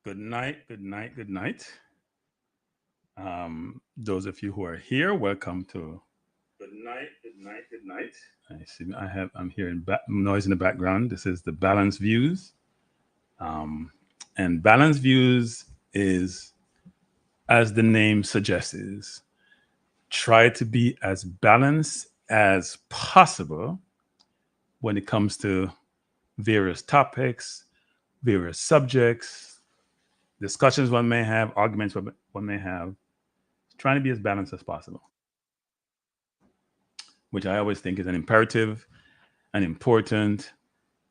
Good night, good night, good night. Those of you who are here, welcome to good night, good night, good night. I'm hearing noise in the background. This is the Balanced Views. Um, and Balanced Views is, as the name suggests, is try to be as balanced as possible when it comes to various topics, various subjects, discussions one may have, arguments one may have, trying to be as balanced as possible, which I always think is an imperative and important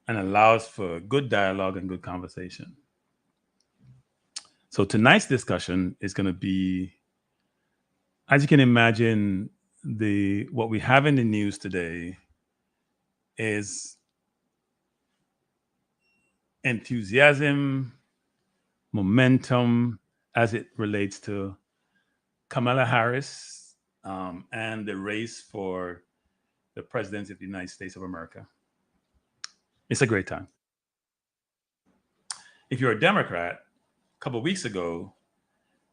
and allows for good dialogue and good conversation. So tonight's discussion is going to be, as you can imagine, what we have in the news today is enthusiasm, momentum as it relates to Kamala Harris and the race for the presidency of the United States of America. It's a great time. If you're a Democrat, a couple of weeks ago,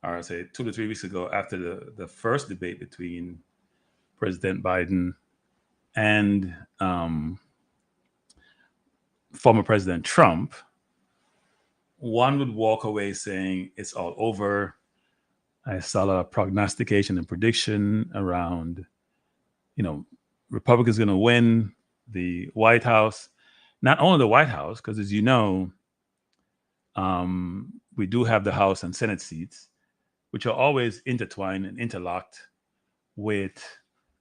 or I'd say 2 to 3 weeks ago, after the first debate between President Biden and former President Trump, one would walk away saying it's all over. I saw a lot of prognostication and prediction around, Republicans going to win the White House. Not only the White House, because as you know, we do have the House and Senate seats, which are always intertwined and interlocked with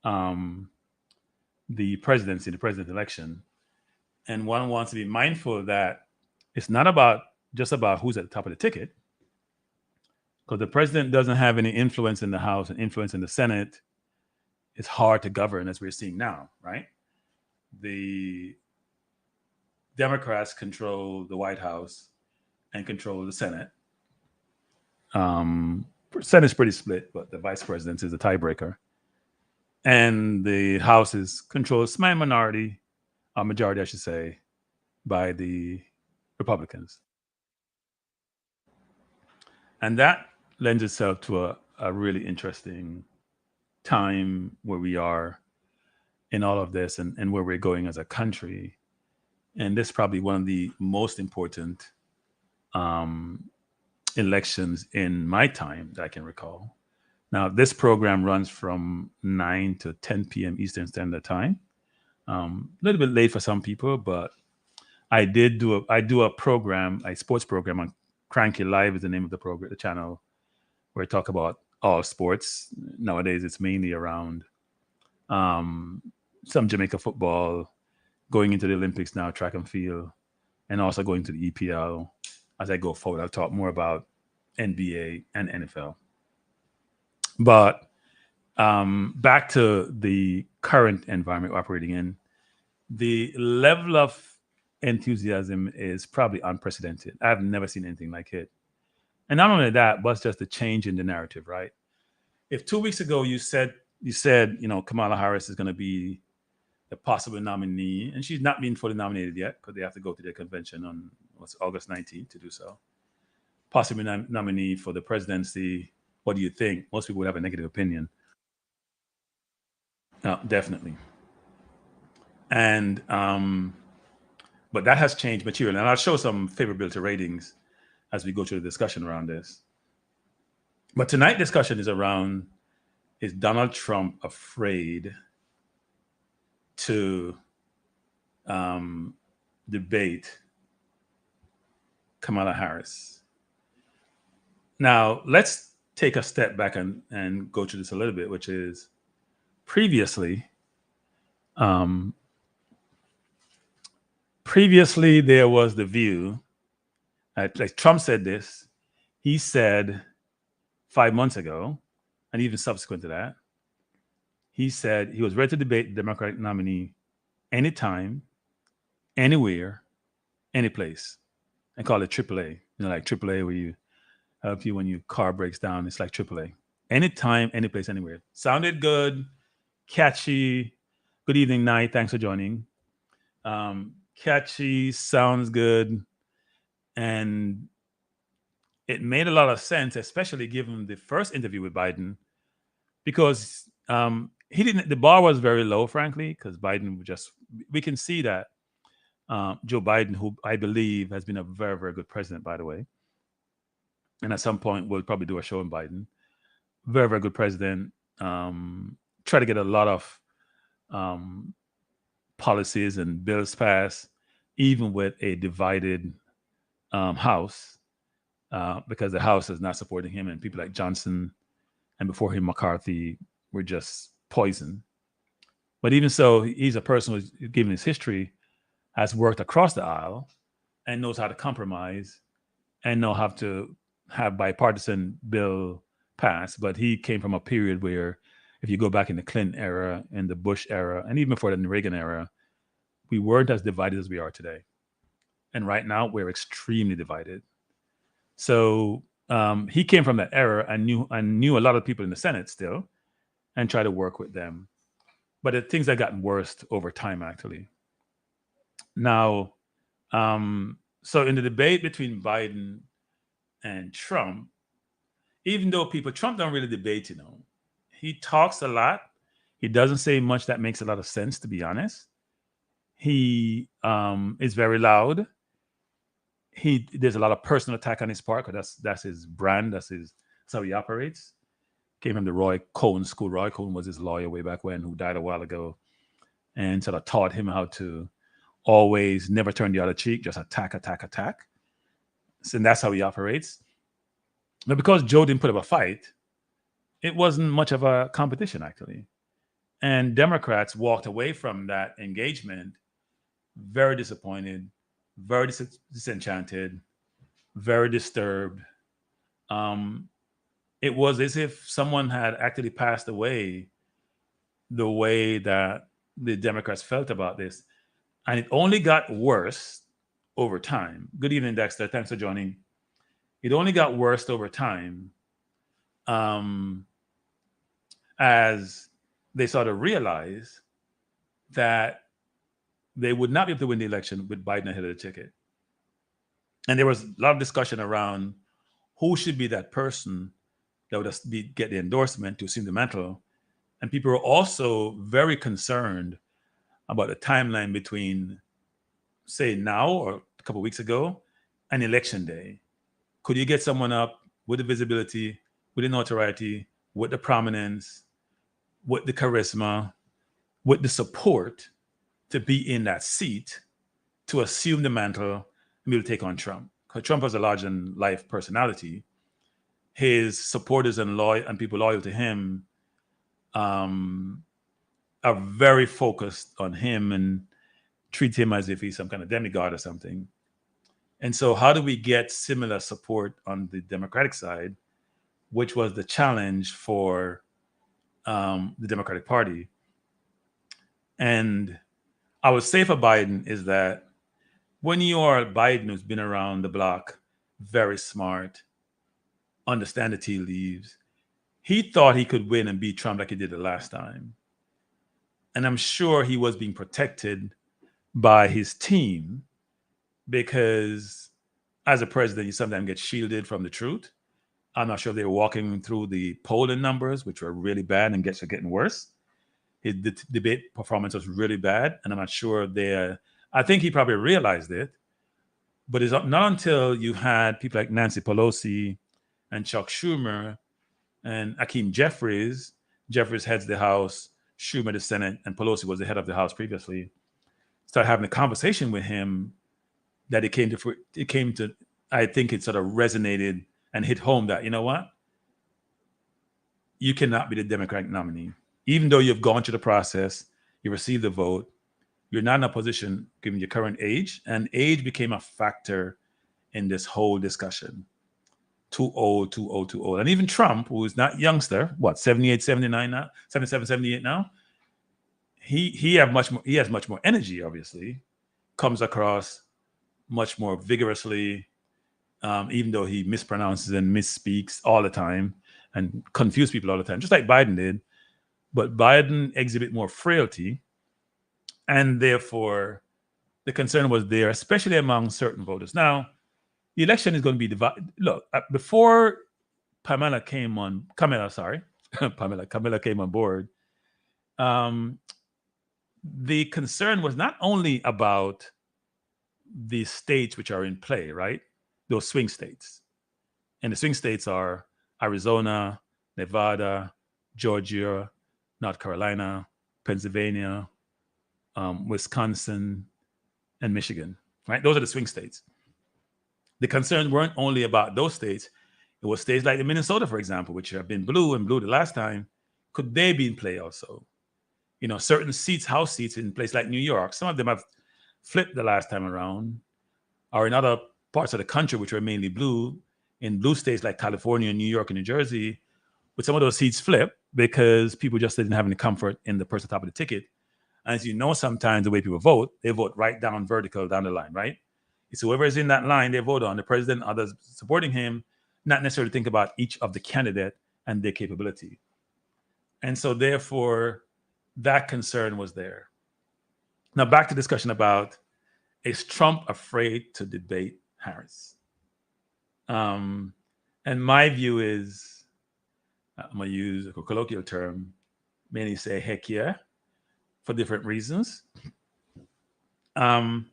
the presidency, the president election. And one wants to be mindful that it's not just about who's at the top of the ticket, because the president doesn't have any influence in the House and influence in the Senate. It's hard to govern, as we're seeing now, right? The Democrats control the White House and control the Senate. Senate's pretty split, but the vice president is the tiebreaker. And the House is controlled, small majority, I should say, by the Republicans. And that lends itself to a really interesting time where we are in all of this and where we're going as a country. And this is probably one of the most important elections in my time that I can recall. Now, this program runs from 9 to 10 p.m. Eastern Standard Time. A little bit late for some people, but I do a program, a sports program on Cranky Live is the name of the program, the channel, where I talk about all sports. Nowadays, it's mainly around some Jamaica football, going into the Olympics now, track and field, and also going to the EPL. As I go forward, I'll talk more about NBA and NFL. But back to the current environment we're operating in, the level of enthusiasm is probably unprecedented. I've never seen anything like it. And not only that, but it's just a change in the narrative, right? If 2 weeks ago you said, Kamala Harris is going to be a possible nominee, and she's not been fully nominated yet because they have to go to their convention on August 19th to do so. Possibly nominee for the presidency. What do you think? Most people would have a negative opinion. Definitely. And but that has changed materially, and I'll show some favorability ratings as we go through the discussion around this. But tonight's discussion is around: is Donald Trump afraid to debate Kamala Harris? Now, let's take a step back and go through this a little bit, which is previously there was the view, like Trump said this, he said 5 months ago, and even subsequent to that, he said he was ready to debate the Democratic nominee anytime, anywhere, any place, and call it AAA. Like AAA where you help you when your car breaks down. It's like AAA. Anytime, any place, anywhere. Sounded good, catchy. Good evening, Night. Thanks for joining. Catchy, sounds good, and it made a lot of sense, especially given the first interview with Biden, because he didn't. The bar was very low, frankly, because Biden would just. We can see that Joe Biden, who I believe has been a very, very good president, by the way, and at some point we'll probably do a show on Biden. Very, very good president. Try to get a lot of policies and bills passed, even with a divided House, because the House is not supporting him, and people like Johnson and before him McCarthy were just poison. But even so, he's a person who's, given his history, has worked across the aisle and knows how to compromise and know how to have bipartisan bill passed. But he came from a period where, if you go back in the Clinton era, in the Bush era, and even before the Reagan era, we weren't as divided as we are today. And right now, we're extremely divided. So he came from that era and knew a lot of people in the Senate still, and tried to work with them. But things have gotten worse over time, actually. Now, so in the debate between Biden and Trump, even though Trump don't really debate, he talks a lot. He doesn't say much that makes a lot of sense, to be honest. He is very loud. There's a lot of personal attack on his part, because that's his brand. That's how he operates. Came from the Roy Cohn school. Roy Cohn was his lawyer way back when, who died a while ago, and sort of taught him how to always never turn the other cheek, just attack. So that's how he operates. But because Joe didn't put up a fight, it wasn't much of a competition, actually. And Democrats walked away from that engagement very disappointed, very disenchanted, very disturbed. It was as if someone had actually passed away, the way that the Democrats felt about this. And it only got worse over time. Good evening, Dexter. Thanks for joining. It only got worse over time as they sort of realized that they would not be able to win the election with Biden ahead of the ticket. And there was a lot of discussion around who should be that person that would get the endorsement to assume the mantle. And people were also very concerned about the timeline between, say, now or a couple of weeks ago and election day. Could you get someone up with the visibility, with the notoriety, with the prominence, with the charisma, with the support to be in that seat to assume the mantle and be able to take on Trump? Because Trump was a larger-than-life personality. His supporters and people loyal to him are very focused on him and treat him as if he's some kind of demigod or something. And so how do we get similar support on the Democratic side, which was the challenge for the Democratic Party? And I would say for Biden is that when you are Biden, who's been around the block, very smart, understand the tea leaves, he thought he could win and beat Trump like he did the last time. And I'm sure he was being protected by his team, because as a president, you sometimes get shielded from the truth. I'm not sure if they were walking through the polling numbers, which were really bad and getting worse. His debate performance was really bad, and I'm not sure I think he probably realized it, but it's not until you had people like Nancy Pelosi and Chuck Schumer and Hakeem Jeffries. Jeffries heads the House, Schumer the Senate, and Pelosi was the head of the House previously. Start having a conversation with him that it came to. I think it sort of resonated and hit home that, you know what? You cannot be the Democratic nominee. Even though you've gone through the process, you received the vote, you're not in a position, given your current age, and age became a factor in this whole discussion. Too old. And even Trump, who is not youngster, 78, 79 now, 77, 78 now, he has much more energy, obviously, comes across much more vigorously, even though he mispronounces and misspeaks all the time and confuse people all the time, just like Biden did. But Biden exhibit more frailty, and therefore the concern was there, especially among certain voters. Now, the election is going to be divided. Look, before Kamala came on board, the concern was not only about the states which are in play, right? Those swing states. And the swing states are Arizona, Nevada, Georgia, North Carolina, Pennsylvania, Wisconsin, and Michigan, right? Those are the swing states. The concerns weren't only about those states. It was states like Minnesota, for example, which have been blue and blue the last time. Could they be in play also? You know, certain seats, House seats in places like New York, some of them have flipped the last time around, or in other parts of the country, which were mainly blue, in blue states like California, New York, and New Jersey, with some of those seats flip because people just didn't have any comfort in the person top of the ticket. And as you know, sometimes the way people vote, they vote right down vertical down the line, right? It's whoever is in that line, they vote on the president, others supporting him, not necessarily think about each of the candidate and their capability. And so therefore, that concern was there. Now back to discussion about, is Trump afraid to debate Harris? And my view is, I'm going to use a colloquial term, many say heck yeah, for different reasons. And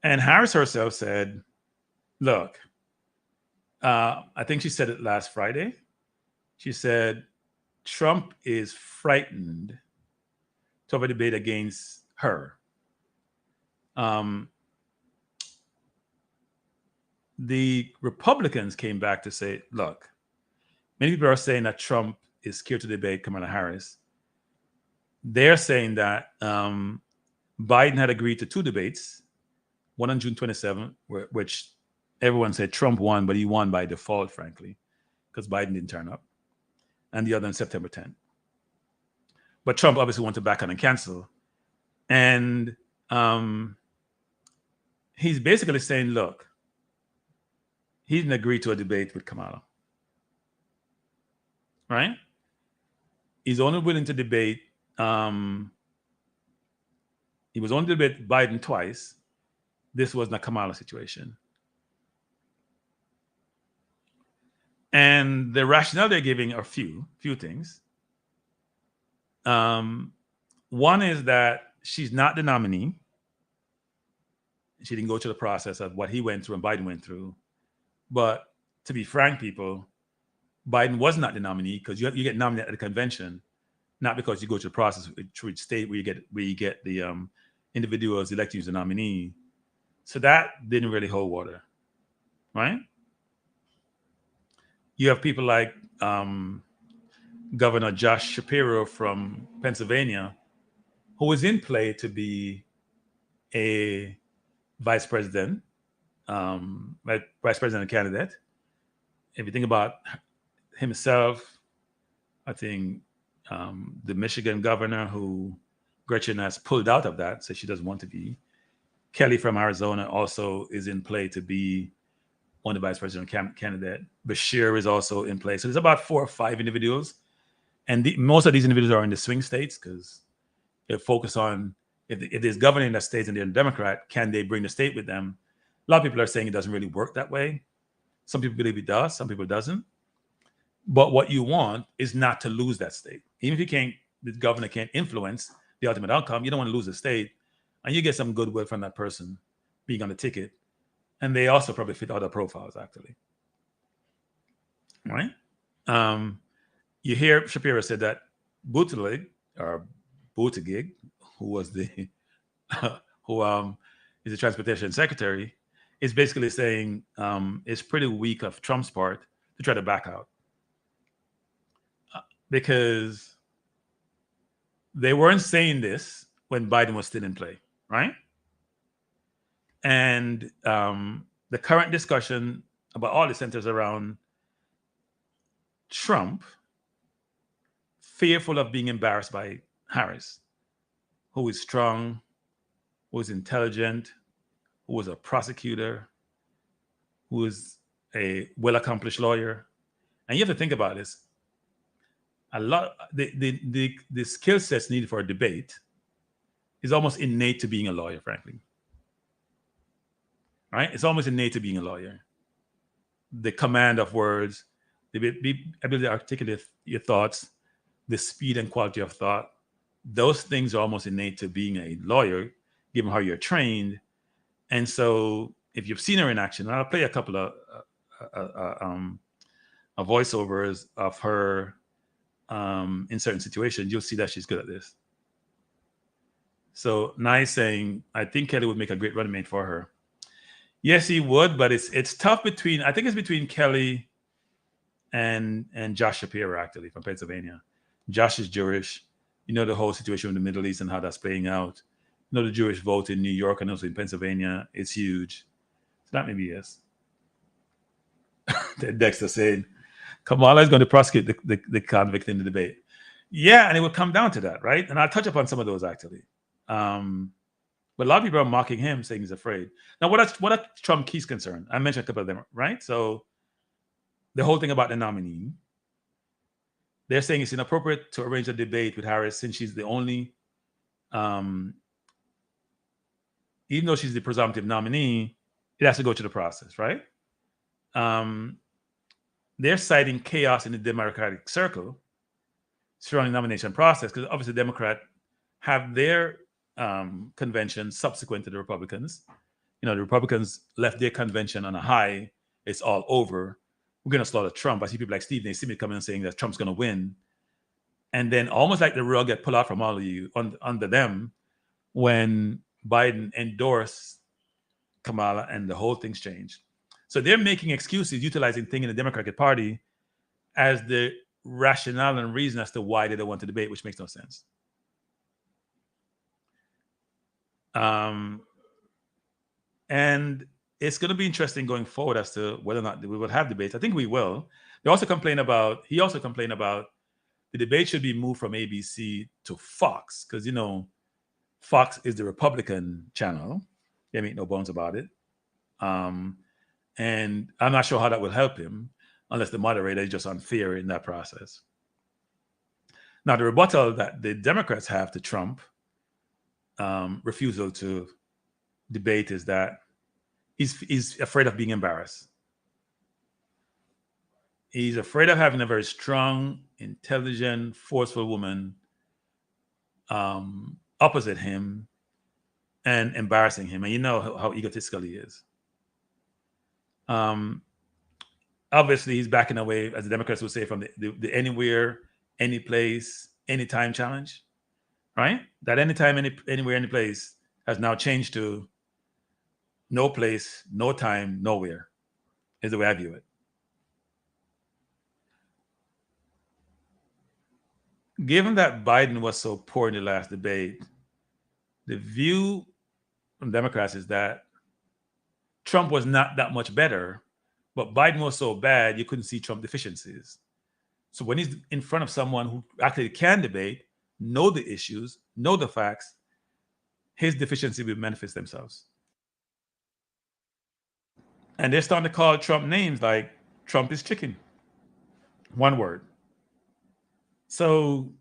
Harris herself said, look, I think she said it last Friday. She said, Trump is frightened to have a debate against her. The Republicans came back to say, look, many people are saying that Trump is scared to debate Kamala Harris. They're saying that Biden had agreed to 2 debates, one on June 27th, which everyone said Trump won, but he won by default, frankly, because Biden didn't turn up, and the other on September 10th. But Trump obviously wanted to back on and cancel. And he's basically saying, look, he didn't agree to a debate with Kamala, right? He's only willing to debate, he was only to debate Biden twice. This was not Kamala situation. And the rationale they're giving are few things. One is that she's not the nominee. She didn't go through the process of what he went through and Biden went through. But to be frank, people, Biden was not the nominee because you get nominated at a convention, not because you go through the process through each state where you get the individuals elected as the nominee. So that didn't really hold water, right? You have people like Governor Josh Shapiro from Pennsylvania, who was in play to be a vice president candidate. If you think about himself, I think the Michigan governor who Gretchen has pulled out of that, so she doesn't want to be. Kelly from Arizona also is in play to be one of the vice president candidate. Bashir is also in play. So there's about 4 or 5 individuals. And most of these individuals are in the swing states because they focus on if there's governor in that state and they're a Democrat, can they bring the state with them? A lot of people are saying it doesn't really work that way. Some people believe it does, some people doesn't. But what you want is not to lose that state. Even if the governor can't influence the ultimate outcome, you don't want to lose the state. And you get some goodwill from that person being on the ticket. And they also probably fit other profiles, actually. Right? You hear Shapiro said that Buttigieg, who was the is the transportation secretary, is basically saying it's pretty weak of Trump's part to try to back out because they weren't saying this when Biden was still in play, right? And the current discussion about all the centers around Trump, fearful of being embarrassed by Harris, who is strong, who is intelligent, who is a prosecutor, who is a well-accomplished lawyer. And you have to think about this. A lot, the skill sets needed for a debate is almost innate to being a lawyer, frankly. Right? It's almost innate to being a lawyer. the command of words, the ability to articulate your thoughts, the speed and quality of thought. Those things are almost innate to being a lawyer, given how you're trained. And so if you've seen her in action, and I'll play a couple of voiceovers of her in certain situations, you'll see that she's good at this. So Nye saying, I think Kelly would make a great running mate for her. Yes, he would, but it's tough between, I think it's between Kelly and Josh Shapiro, actually, from Pennsylvania. Josh is Jewish. You know the whole situation in the Middle East and how that's playing out. You know the Jewish vote in New York and also in Pennsylvania. It's huge. So that may be yes. Dexter saying, Kamala is going to prosecute the convict in the debate. Yeah, and it would come down to that, right? And I'll touch upon some of those, actually. But a lot of people are mocking him, saying he's afraid. Now, what are Trump keys concerned? I mentioned a couple of them, right? So the whole thing about the nominee, they're saying it's inappropriate to arrange a debate with Harris since she's the only, even though she's the presumptive nominee, it has to go through the process, right? They're citing chaos in the Democratic circle surrounding the nomination process because obviously Democrats have their convention subsequent to the Republicans. You know, the Republicans left their convention on a high. It's all over. We're going to slaughter Trump. I see people like Steve Naismith coming and saying that Trump's going to win. And then almost like the rug get pulled out from all of you under them when Biden endorsed Kamala and the whole thing's changed. So they're making excuses, utilizing things in the Democratic Party as the rationale and reason as to why they don't want to debate, which makes no sense. And it's going to be interesting going forward as to whether or not we will have debates. I think we will. He also complained about the debate should be moved from ABC to Fox because, you know, Fox is the Republican channel. They make no bones about it. And I'm not sure how that will help him unless the moderator is just unfair in that process. Now, the rebuttal that the Democrats have to Trump refusal to debate is that he's afraid of being embarrassed. He's afraid of having a very strong, intelligent, forceful woman opposite him and embarrassing him. And you know how egotistical he is. Obviously, he's backing away, as the Democrats would say, from the anywhere, any place, anytime challenge, right? That anytime, anywhere, any place has now changed to no place, no time, nowhere, is the way I view it. Given that Biden was so poor in the last debate, the view from Democrats is that Trump was not that much better, but Biden was so bad you couldn't see Trump deficiencies. So when he's in front of someone who actually can debate, know the issues, know the facts, his deficiencies will manifest themselves. And they're starting to call Trump names like Trump is chicken. One word. So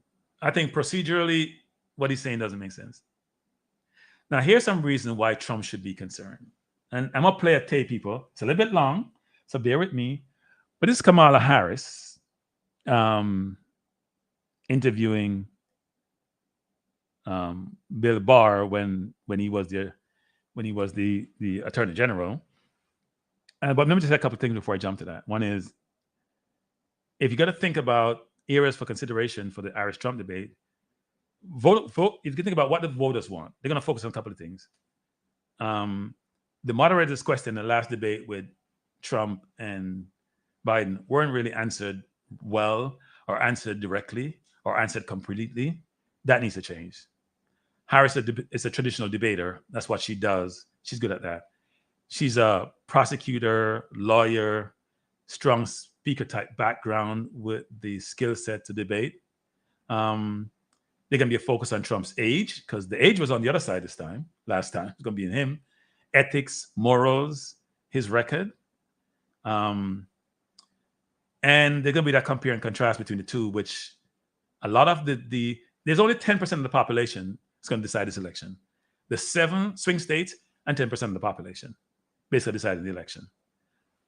I think procedurally, what he's saying doesn't make sense. Now, here's some reason why Trump should be concerned. And I'm going to play a tape, people. It's a little bit long, so bear with me. But this is Kamala Harris interviewing Bill Barr when he was the Attorney General. But let me just say a couple of things before I jump to that. One is, if you got to think about areas for consideration for the Harris-Trump debate, vote. If you think about what the voters want, they're going to focus on a couple of things. The moderator's question in the last debate with Trump and Biden weren't really answered well or answered directly or answered completely. That needs to change. Harris is a traditional debater. That's what she does. She's good at that. She's a prosecutor, lawyer, strong speaker type background with the skill set to debate. There can be a focus on Trump's age because the age was on the other side this time. Last time it's going to be in him. Ethics, morals, his record. And there's going to be that compare and contrast between the two, which a lot of there's only 10% of the population is going to decide this election. The 7 swing states and 10% of the population basically decided the election.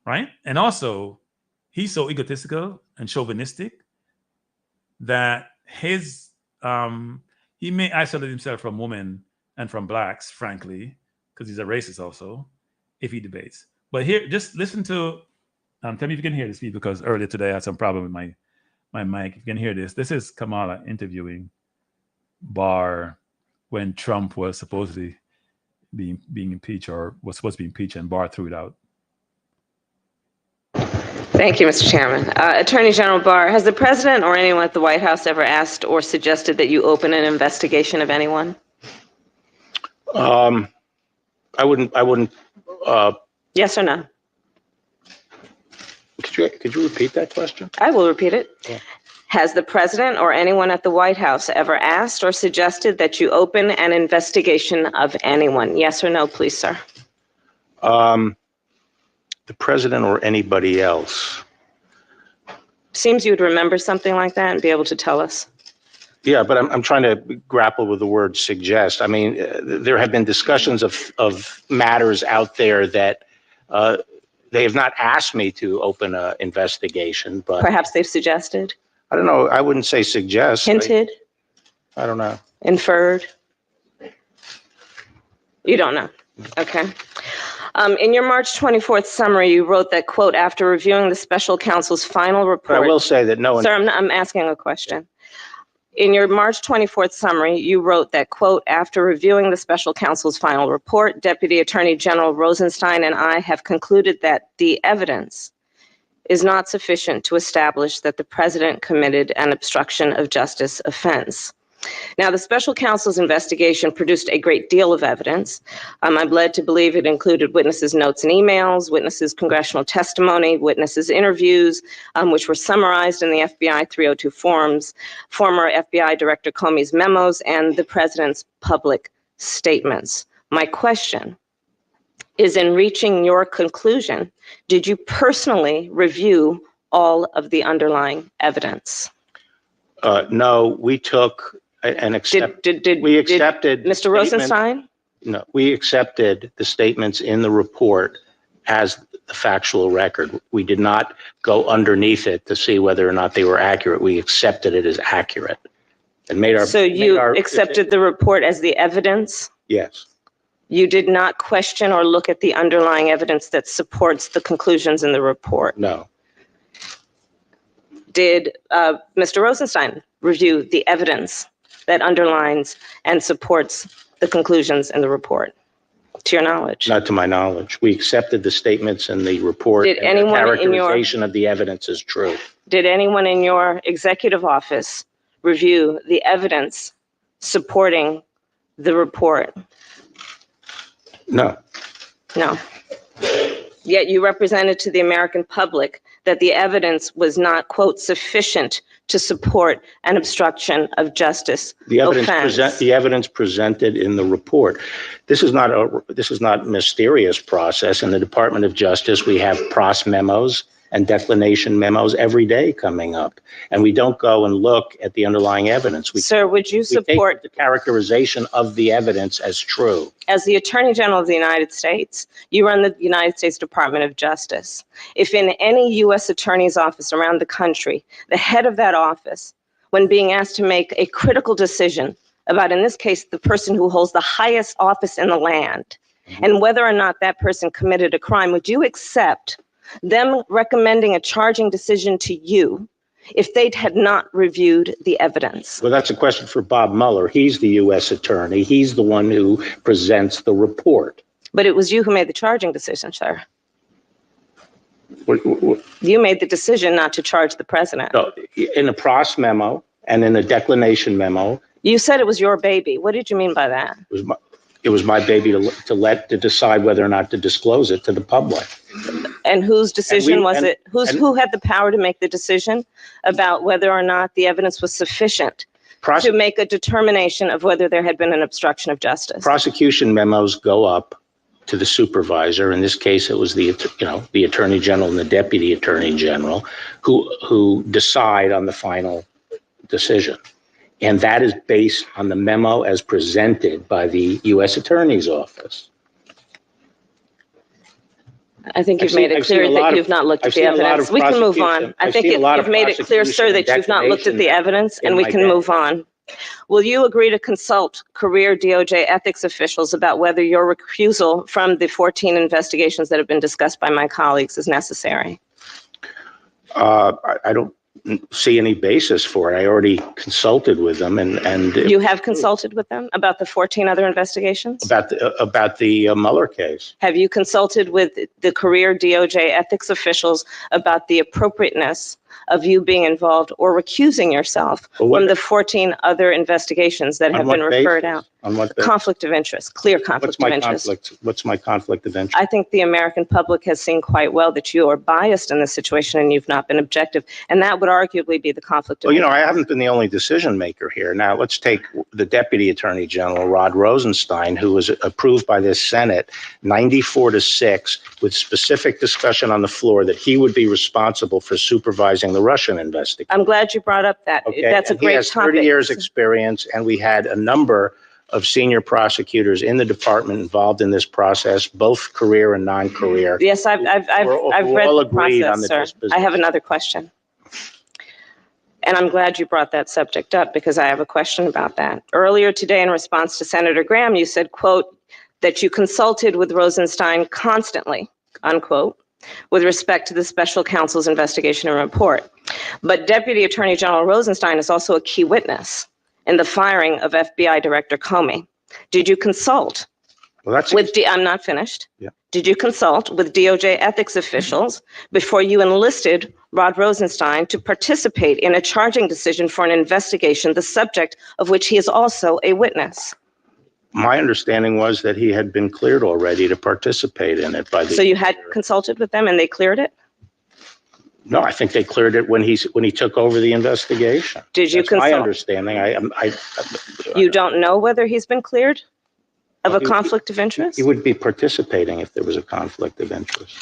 right? And also, he's so egotistical and chauvinistic that he may isolate himself from women and from blacks, frankly, because he's a racist also, if he debates. But here, just listen to, tell me if you can hear this, Pete, because earlier today I had some problem with my mic. If you can hear this, this is Kamala interviewing Barr when Trump was supposedly being impeached, or was supposed to be impeached, and Barr threw it out. Thank you, Mr. Chairman. Attorney General Barr, has the president or anyone at the White House ever asked or suggested that you open an investigation of anyone? I wouldn't. Yes or no? Could you repeat that question? I will repeat it. Yeah. Has the president or anyone at the White House ever asked or suggested that you open an investigation of anyone? Yes or no, please, sir? The president or anybody else? Seems you would remember something like that and be able to tell us. Yeah, but I'm trying to grapple with the word suggest. I mean, there have been discussions of matters out there that they have not asked me to open an investigation, but perhaps they've suggested. I don't know. I wouldn't say suggest. Hinted. I don't know. Inferred. You don't know. Okay. In your March 24th summary, you wrote that, quote, after reviewing the special counsel's final report. But I will say that no one. Sir, I'm asking a question. In your March 24th summary, you wrote that, quote, after reviewing the special counsel's final report, Deputy Attorney General Rosenstein and I have concluded that the evidence is not sufficient to establish that the president committed an obstruction of justice offense. Now, the special counsel's investigation produced a great deal of evidence. I'm led to believe it included witnesses' notes and emails, witnesses' congressional testimony, witnesses' interviews, which were summarized in the FBI 302 forms, former FBI Director Comey's memos, and the president's public statements. My question is, in reaching your conclusion, did you personally review all of the underlying evidence? No, we took and accepted. We accepted. Mr. Rosenstein? No, we accepted the statements in the report as the factual record. We did not go underneath it to see whether or not they were accurate. We accepted it as accurate and made our. So you accepted the report as the evidence? Yes. You did not question or look at the underlying evidence that supports the conclusions in the report? No. Did Mr. Rosenstein review the evidence that underlines and supports the conclusions in the report, to your knowledge? Not to my knowledge. We accepted the statements in the report. Did and anyone the characterization of the evidence is true. Did anyone in your executive office review the evidence supporting the report? No. No. Yet you represented to the American public that the evidence was not, quote, sufficient to support an obstruction of justice offense. The evidence presented in the report. This is not a mysterious process. In the Department of Justice, we have pros memos and declination memos every day coming up, and we don't go and look at the underlying evidence. Sir, would you support the characterization of the evidence as true? As the Attorney General of the United States, you run the United States Department of Justice. If in any U.S. attorney's office around the country, the head of that office, when being asked to make a critical decision about, in this case, the person who holds the highest office in the land, and whether or not that person committed a crime, would you accept them recommending a charging decision to you if they had not reviewed the evidence? Well, that's a question for Bob Mueller. He's the U.S. attorney. He's the one who presents the report. But it was you who made the charging decision, sir. What? You made the decision not to charge the president. No, in a pros memo and in a declination memo. You said it was your baby. What did you mean by that? It was my baby to decide whether or not to disclose it to the public. And whose decision was it? Who had the power to make the decision about whether or not the evidence was sufficient to make a determination of whether there had been an obstruction of justice? Prosecution memos go up to the supervisor. In this case, it was the Attorney General and the Deputy Attorney General who decide on the final decision. And that is based on the memo as presented by the U.S. Attorney's Office. I think you've made it clear that you've not looked at the evidence. We can move on. I think you've made it clear, sir, that you've not looked at the evidence, and we can move on. Will you agree to consult career DOJ ethics officials about whether your recusal from the 14 investigations that have been discussed by my colleagues is necessary? I don't see any basis for it. I already consulted with them, and you have consulted with them about the 14 other investigations? About the Mueller case. Have you consulted with the career DOJ ethics officials about the appropriateness of you being involved or recusing yourself from the 14 other investigations that have been referred out? On what basis? Conflict of interest, clear conflict of interest. What's my conflict of interest? I think the American public has seen quite well that you are biased in this situation and you've not been objective. And that would arguably be the conflict of interest. Well, I haven't been the only decision maker here. Now, let's take the Deputy Attorney General, Rod Rosenstein, who was approved by this Senate 94-6 with specific discussion on the floor that he would be responsible for supervising the Russian investigation. I'm glad you brought up that. Okay. That's a great topic. He has 30 years experience, and we had a number of senior prosecutors in the department involved in this process, both career and non-career. Yes, I've read the process, sir. I have another question. And I'm glad you brought that subject up because I have a question about that. Earlier today, in response to Senator Graham, you said, quote, that you consulted with Rosenstein constantly, unquote, with respect to the special counsel's investigation and report. But Deputy Attorney General Rosenstein is also a key witness in the firing of FBI Director Comey. Did you consult I'm not finished. Yeah. Did you consult with DOJ ethics officials before you enlisted Rod Rosenstein to participate in a charging decision for an investigation, the subject of which he is also a witness? My understanding was that he had been cleared already to participate in it by the. So you had consulted with them and they cleared it? No, I think they cleared it when he took over the investigation. Did you consult? My understanding. You don't know whether he's been cleared of a conflict of interest? He would be participating if there was a conflict of interest.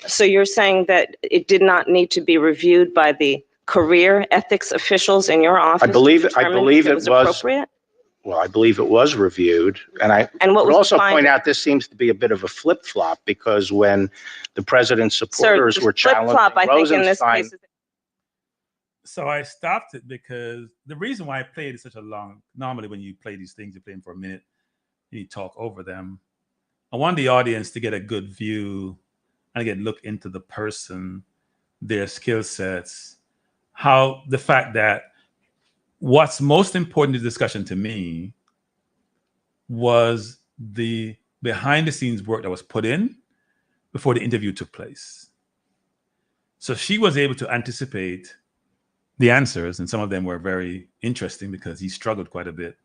So you're saying that it did not need to be reviewed by the career ethics officials in your office? I believe it was appropriate? Well, I believe it was reviewed, and I would also point out this seems to be a bit of a flip-flop because when the president's supporters were challenging Rosenstein. So I stopped it because the reason why I played it such a long. Normally, when you play these things, you play them for a minute, and you talk over them. I want the audience to get a good view and get a look into the person, their skill sets, how the fact that. What's most important in the discussion to me was the behind the scenes work that was put in before the interview took place. So she was able to anticipate the answers, and some of them were very interesting because he struggled quite a bit.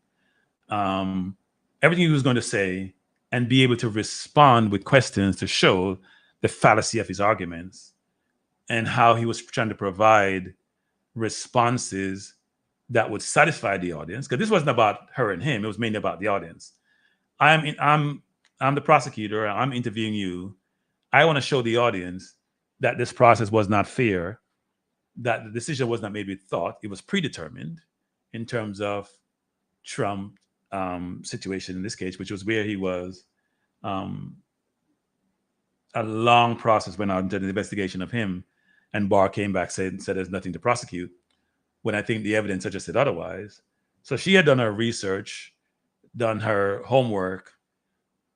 Everything he was going to say and be able to respond with questions to show the fallacy of his arguments and how he was trying to provide responses that would satisfy the audience, because this wasn't about her and him. It was mainly about the audience. I'm the prosecutor. I'm interviewing you. I want to show the audience that this process was not fair, that the decision was not made with thought. It was predetermined in terms of Trump situation in this case, which was where he was. A long process went out into the investigation of him, and Barr came back said there's nothing to prosecute, when I think the evidence suggested otherwise. So she had done her research, done her homework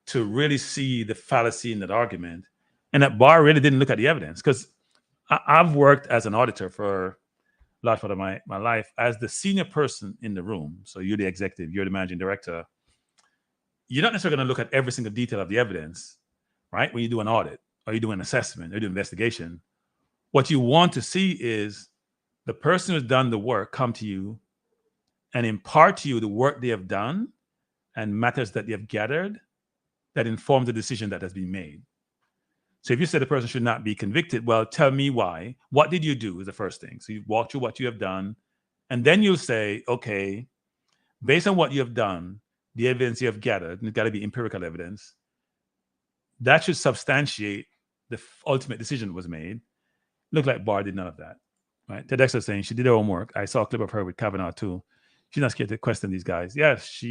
to really see the fallacy in that argument. And that Barr really didn't look at the evidence, because I've worked as an auditor for a large part of my life as the senior person in the room. So you're the executive, you're the managing director. You're not necessarily going to look at every single detail of the evidence, right? When you do an audit or you do an assessment or you do an investigation, what you want to see is the person who's done the work come to you and impart to you the work they have done and matters that they have gathered that inform the decision that has been made. So if you say the person should not be convicted, well, tell me why. What did you do is the first thing. So you walk through what you have done, and then you'll say, okay, based on what you have done, the evidence you have gathered, and it's got to be empirical evidence, that should substantiate the ultimate decision that was made. Looked like Barr did none of that. Right? Ted Dexter saying she did her homework. I saw a clip of her with Kavanaugh too. She's not scared to question these guys. Yes,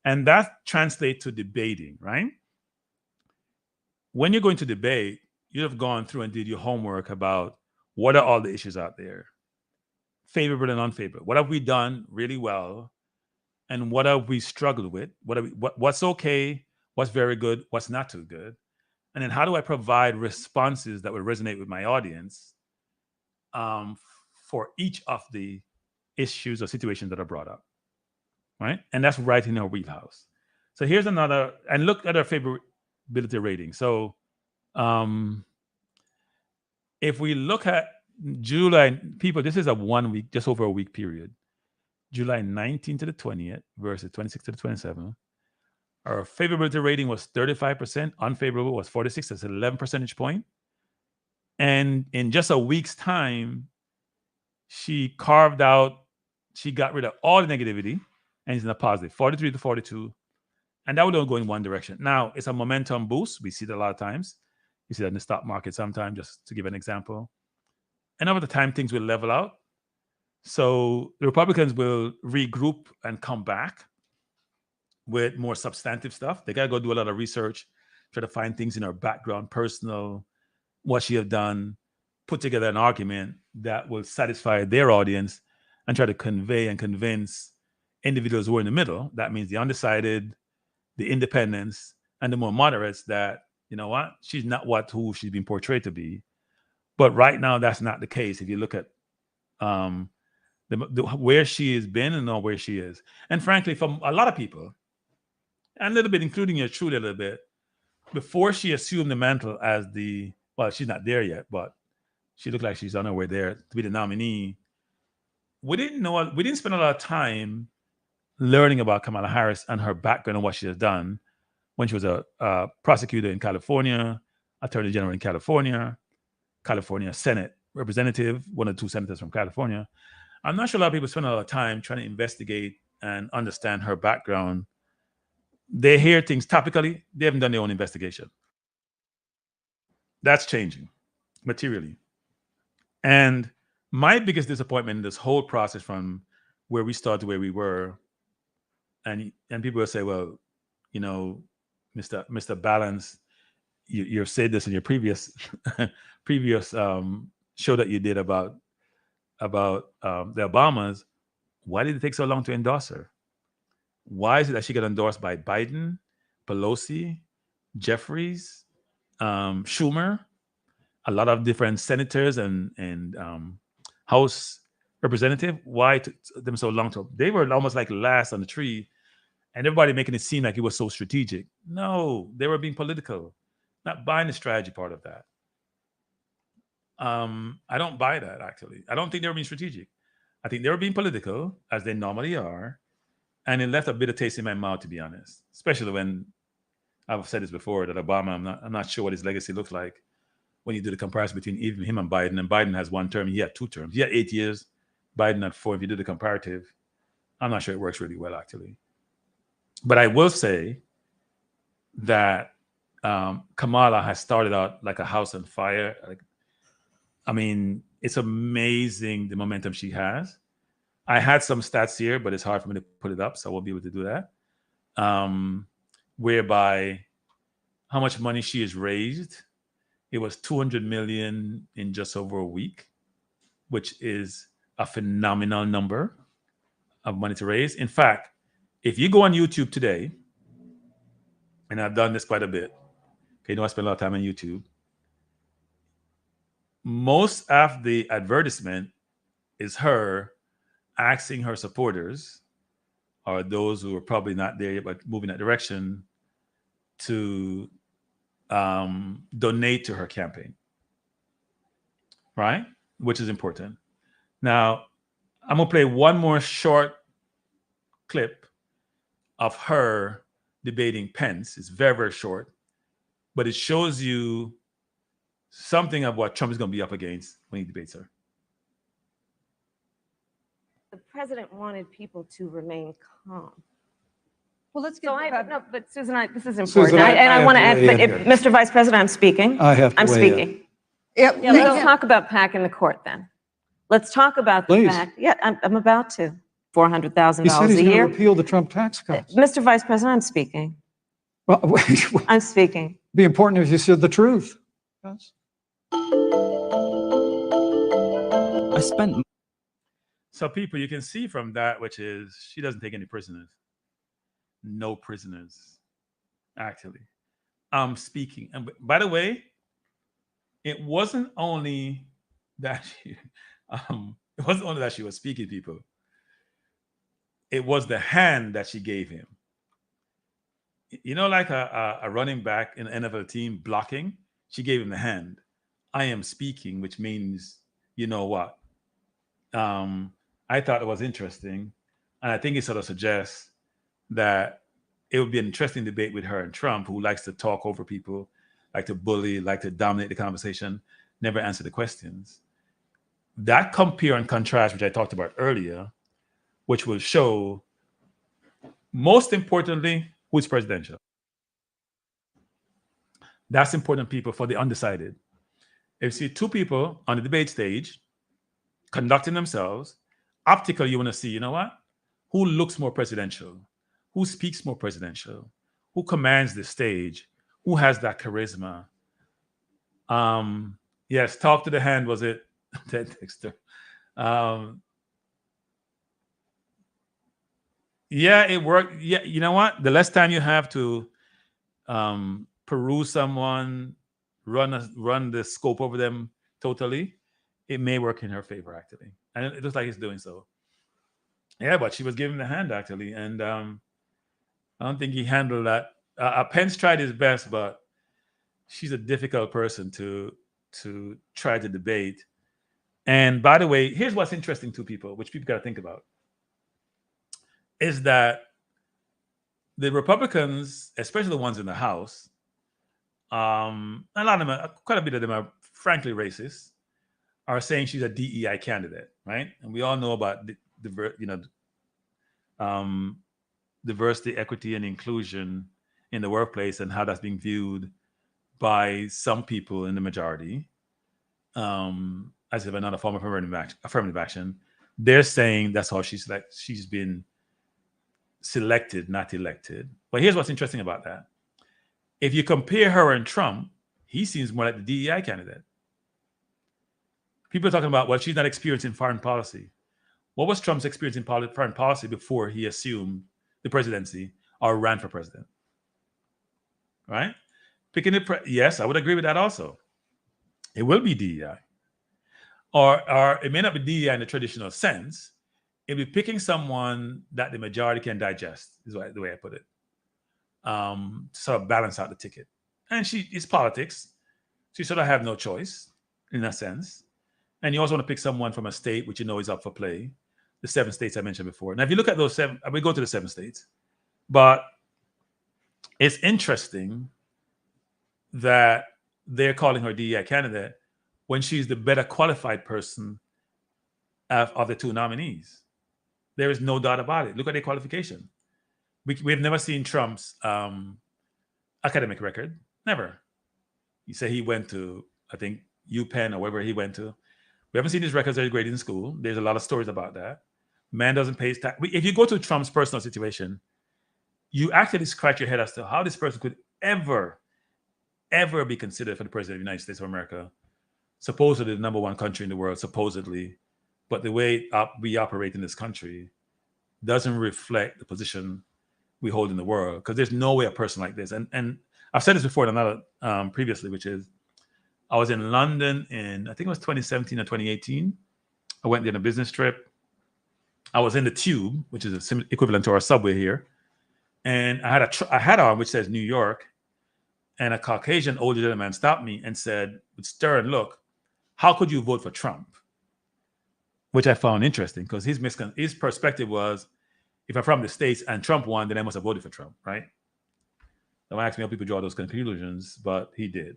and that translates to debating, right? when you're going to debate, you'd have gone through and did your homework about what are all the issues out there, favorable and unfavorable. What have we done really well, and what have we struggled with? What's okay? What's very good? What's not too good? And then how do I provide responses that would resonate with my audience for each of the issues or situations that are brought up, right? And that's right in our wheelhouse. So here's another, and look at our favorability rating. So if we look at July, people, this is a 1 week, just over a week period. July 19th to the 20th versus 26th to the 27th. Our favorability rating was 35%. Unfavorable was 46. That's 11 percentage point. And in just a week's time, she got rid of all the negativity and is in a positive, 43 to 42. And that would only go in one direction. Now, it's a momentum boost. We see that a lot of times. You see that in the stock market sometimes, just to give an example. And over the time, things will level out. So the Republicans will regroup and come back with more substantive stuff. They got to go do a lot of research, try to find things in her background, personal, what she have done, put together an argument that will satisfy their audience and try to convey and convince individuals who are in the middle. That means the undecided, the independents, and the more moderates that, you know what, she's not who she's been portrayed to be. But right now, that's not the case. If you look at where she has been and not where she is. And frankly, from a lot of people, and a little bit, including you truly a little bit, before she assumed the mantle as well, she's not there yet, but she looked like she's on her way there to be the nominee. We didn't spend a lot of time learning about Kamala Harris and her background and what she has done when she was a prosecutor in California, attorney general in California Senate representative, one of the two senators from California. I'm not sure a lot of people spend a lot of time trying to investigate and understand her background. They hear things topically. They haven't done their own investigation. That's changing materially. And my biggest disappointment in this whole process from where we started to where we were, and people will say, well, you know, Mr. Balance, you've said this in your previous show that you did about the Obamas. Why did it take so long to endorse her? Why is it that she got endorsed by Biden, Pelosi, Jeffries, Schumer, a lot of different senators and House representative? Why it took them so long to? They were almost like last on the tree, and everybody making it seem like it was so strategic. No, they were being political, not buying the strategy part of that. I don't buy that, actually. I don't think they were being strategic. I think they were being political, as they normally are, and it left a bitter taste in my mouth, to be honest. Especially when I've said this before, that Obama, I'm not sure what his legacy looks like when you do the comparison between even him and Biden has one term, he had 2 terms. He had 8 years, Biden had 4. If you do the comparative, I'm not sure it works really well, actually. But I will say that Kamala has started out like a house on fire. I mean, it's amazing the momentum she has. I had some stats here, but it's hard for me to put it up, so I won't be able to do that. Whereby how much money she has raised. It was $200 million in just over a week, which is a phenomenal number of money to raise. In fact, if you go on YouTube today, and I've done this quite a bit, okay, you know I spend a lot of time on YouTube. Most of the advertisement is her asking her supporters, or those who are probably not there yet but moving that direction, to donate to her campaign, right? Which is important. Now, I'm gonna play one more short clip of her debating Pence. It's very, very short, but it shows you something of what Trump is going to be up against when he debates her. The president wanted people to remain calm. Well, let's get. No, but Susan, this is important. Susan, I want to add, but weigh in here. Mr. Vice President, I'm speaking. I have to I'm weigh in. speaking. Yep. Yeah, let's talk about packing the court then. Let's talk about the Please. fact. Yeah, I'm about to. $400,000 He said a he's going to year. repeal the Trump tax cuts. Mr. Vice President, I'm speaking. Well, I'm speaking. Be important if you said the truth. Yes. I spent. So people, you can see from that, which is she doesn't take any prisoners. No prisoners, actually. Speaking. And by the way, it wasn't only that she, it wasn't only that she was speaking, people. It was the hand that she gave him. You know, like a running back in an NFL team blocking, she gave him the hand. I am speaking, which means, you know what? I thought it was interesting. And I think it sort of suggests that it would be an interesting debate with her and Trump, who likes to talk over people, like to bully, like to dominate the conversation, never answer the questions. That compare and contrast, which I talked about earlier, which will show, most importantly, who's presidential. That's important, people, for the undecided. If you see two people on the debate stage conducting themselves, optically, you want to see, you know what? Who looks more presidential? Who speaks more presidential? Who commands the stage? Who has that charisma? Yes, talk to the hand, was it? Ted Dexter. Yeah, it worked. Yeah, you know what? The less time you have to peruse someone, run the scope over them totally, it may work in her favor, actually. And it looks like it's doing so. Yeah, but she was giving the hand, actually. And I don't think he handled that. Pence tried his best, but she's a difficult person to try to debate. And by the way, here's what's interesting to people, which people got to think about, is that the Republicans, especially the ones in the House, a lot of them, quite a bit of them are frankly racist, are saying she's a DEI candidate, right? And we all know about diversity, equity, and inclusion in the workplace and how that's being viewed by some people in the majority as if another form of affirmative action. They're saying that's how she's been selected, not elected. But here's what's interesting about that. If you compare her and Trump, he seems more like the DEI candidate. People are talking about, well, she's not experienced in foreign policy. What was Trump's experience in foreign policy before he assumed the presidency or ran for president? Right? Yes, I would agree with that also. It will be DEI. Or it may not be DEI in the traditional sense. It'll be picking someone that the majority can digest, is the way I put it. Sort of balance out the ticket. And it's politics. So you sort of have no choice in that sense. And you also want to pick someone from a state which you know is up for play. The 7 states I mentioned before. Now, if you look at those 7, I will go to the 7 states. But it's interesting that they're calling her DEI candidate when she's the better qualified person of the 2 nominees. There is no doubt about it. Look at their qualification. We've never seen Trump's academic record. Never. You say he went to, I think, UPenn or wherever he went to. We haven't seen his records that he graded in school. There's a lot of stories about that. Man doesn't pay his tax. If you go to Trump's personal situation, you actually scratch your head as to how this person could ever be considered for the president of the United States of America. Supposedly the number 1 country in the world, supposedly. But the way we operate in this country doesn't reflect the position we hold in the world, because there's no way a person like this. And I've said this before in another previously, which is I was in London in, I think it was 2017 or 2018. I went there on a business trip. I was in the tube, which is equivalent to our subway here. And I had a hat on which says New York. And a Caucasian older gentleman stopped me and said, with stern look, how could you vote for Trump? Which I found interesting, because his perspective was, if I'm from the States and Trump won, then I must have voted for Trump, right? Don't ask me how people draw those conclusions, but he did.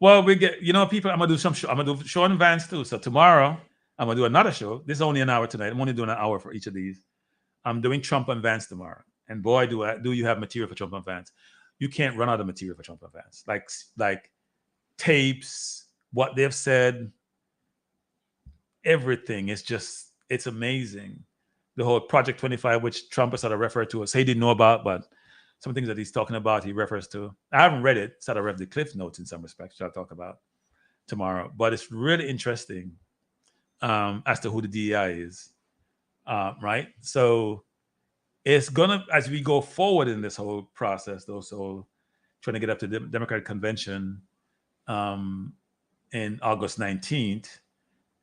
Well, we get, people, I'm gonna do some show. I'm gonna do show and Vance too. So tomorrow I'm gonna do another show. This is only an hour tonight. I'm only doing an hour for each of these. I'm doing Trump and Vance tomorrow. And boy, do you have material for Trump and Vance. You can't run out of material for Trump and Vance. Like tapes, what they've said, everything. It's amazing the whole Project 25, which Trump has sort of referred to as he didn't know about, but some things that he's talking about, he refers to. I haven't read it, sort of read the Cliff Notes in some respects, which I'll talk about tomorrow. But it's really interesting as to who the DEI is, right? So it's gonna, as we go forward in this whole process, also trying to get up to the Democratic Convention in August 19th,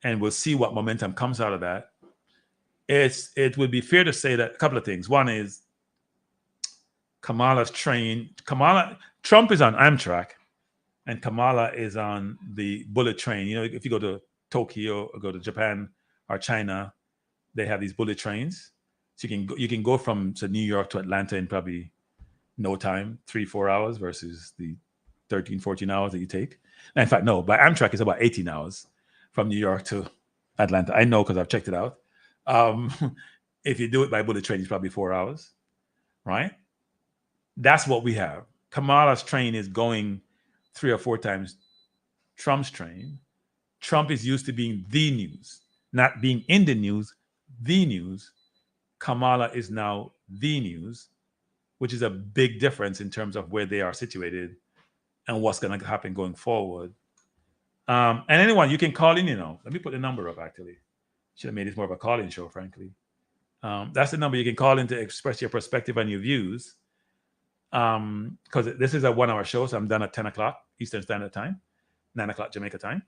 and we'll see what momentum comes out of that. It would be fair to say that a couple of things. One is Trump is on Amtrak, and Kamala is on the bullet train. You know, if you go to Tokyo or go to Japan or China, they have these bullet trains. So you can go from New York to Atlanta in probably no time, 3-4 hours versus the 13, 14 hours that you take. And in fact, no, by Amtrak it's about 18 hours from New York to Atlanta. I know because I've checked it out. If you do it by bullet train, it's probably 4 hours, right? That's what we have. Kamala's train is going 3 or 4 times Trump's train. Trump is used to being the news, not being in the news, the news. Kamala is now the news, which is a big difference in terms of where they are situated and what's going to happen going forward. And anyone, you can call in, let me put the number up, actually. Should have made this more of a call-in show, frankly. That's the number you can call in to express your perspective and your views. Because this is a 1-hour show, so I'm done at 10 o'clock Eastern Standard Time, 9 o'clock Jamaica time.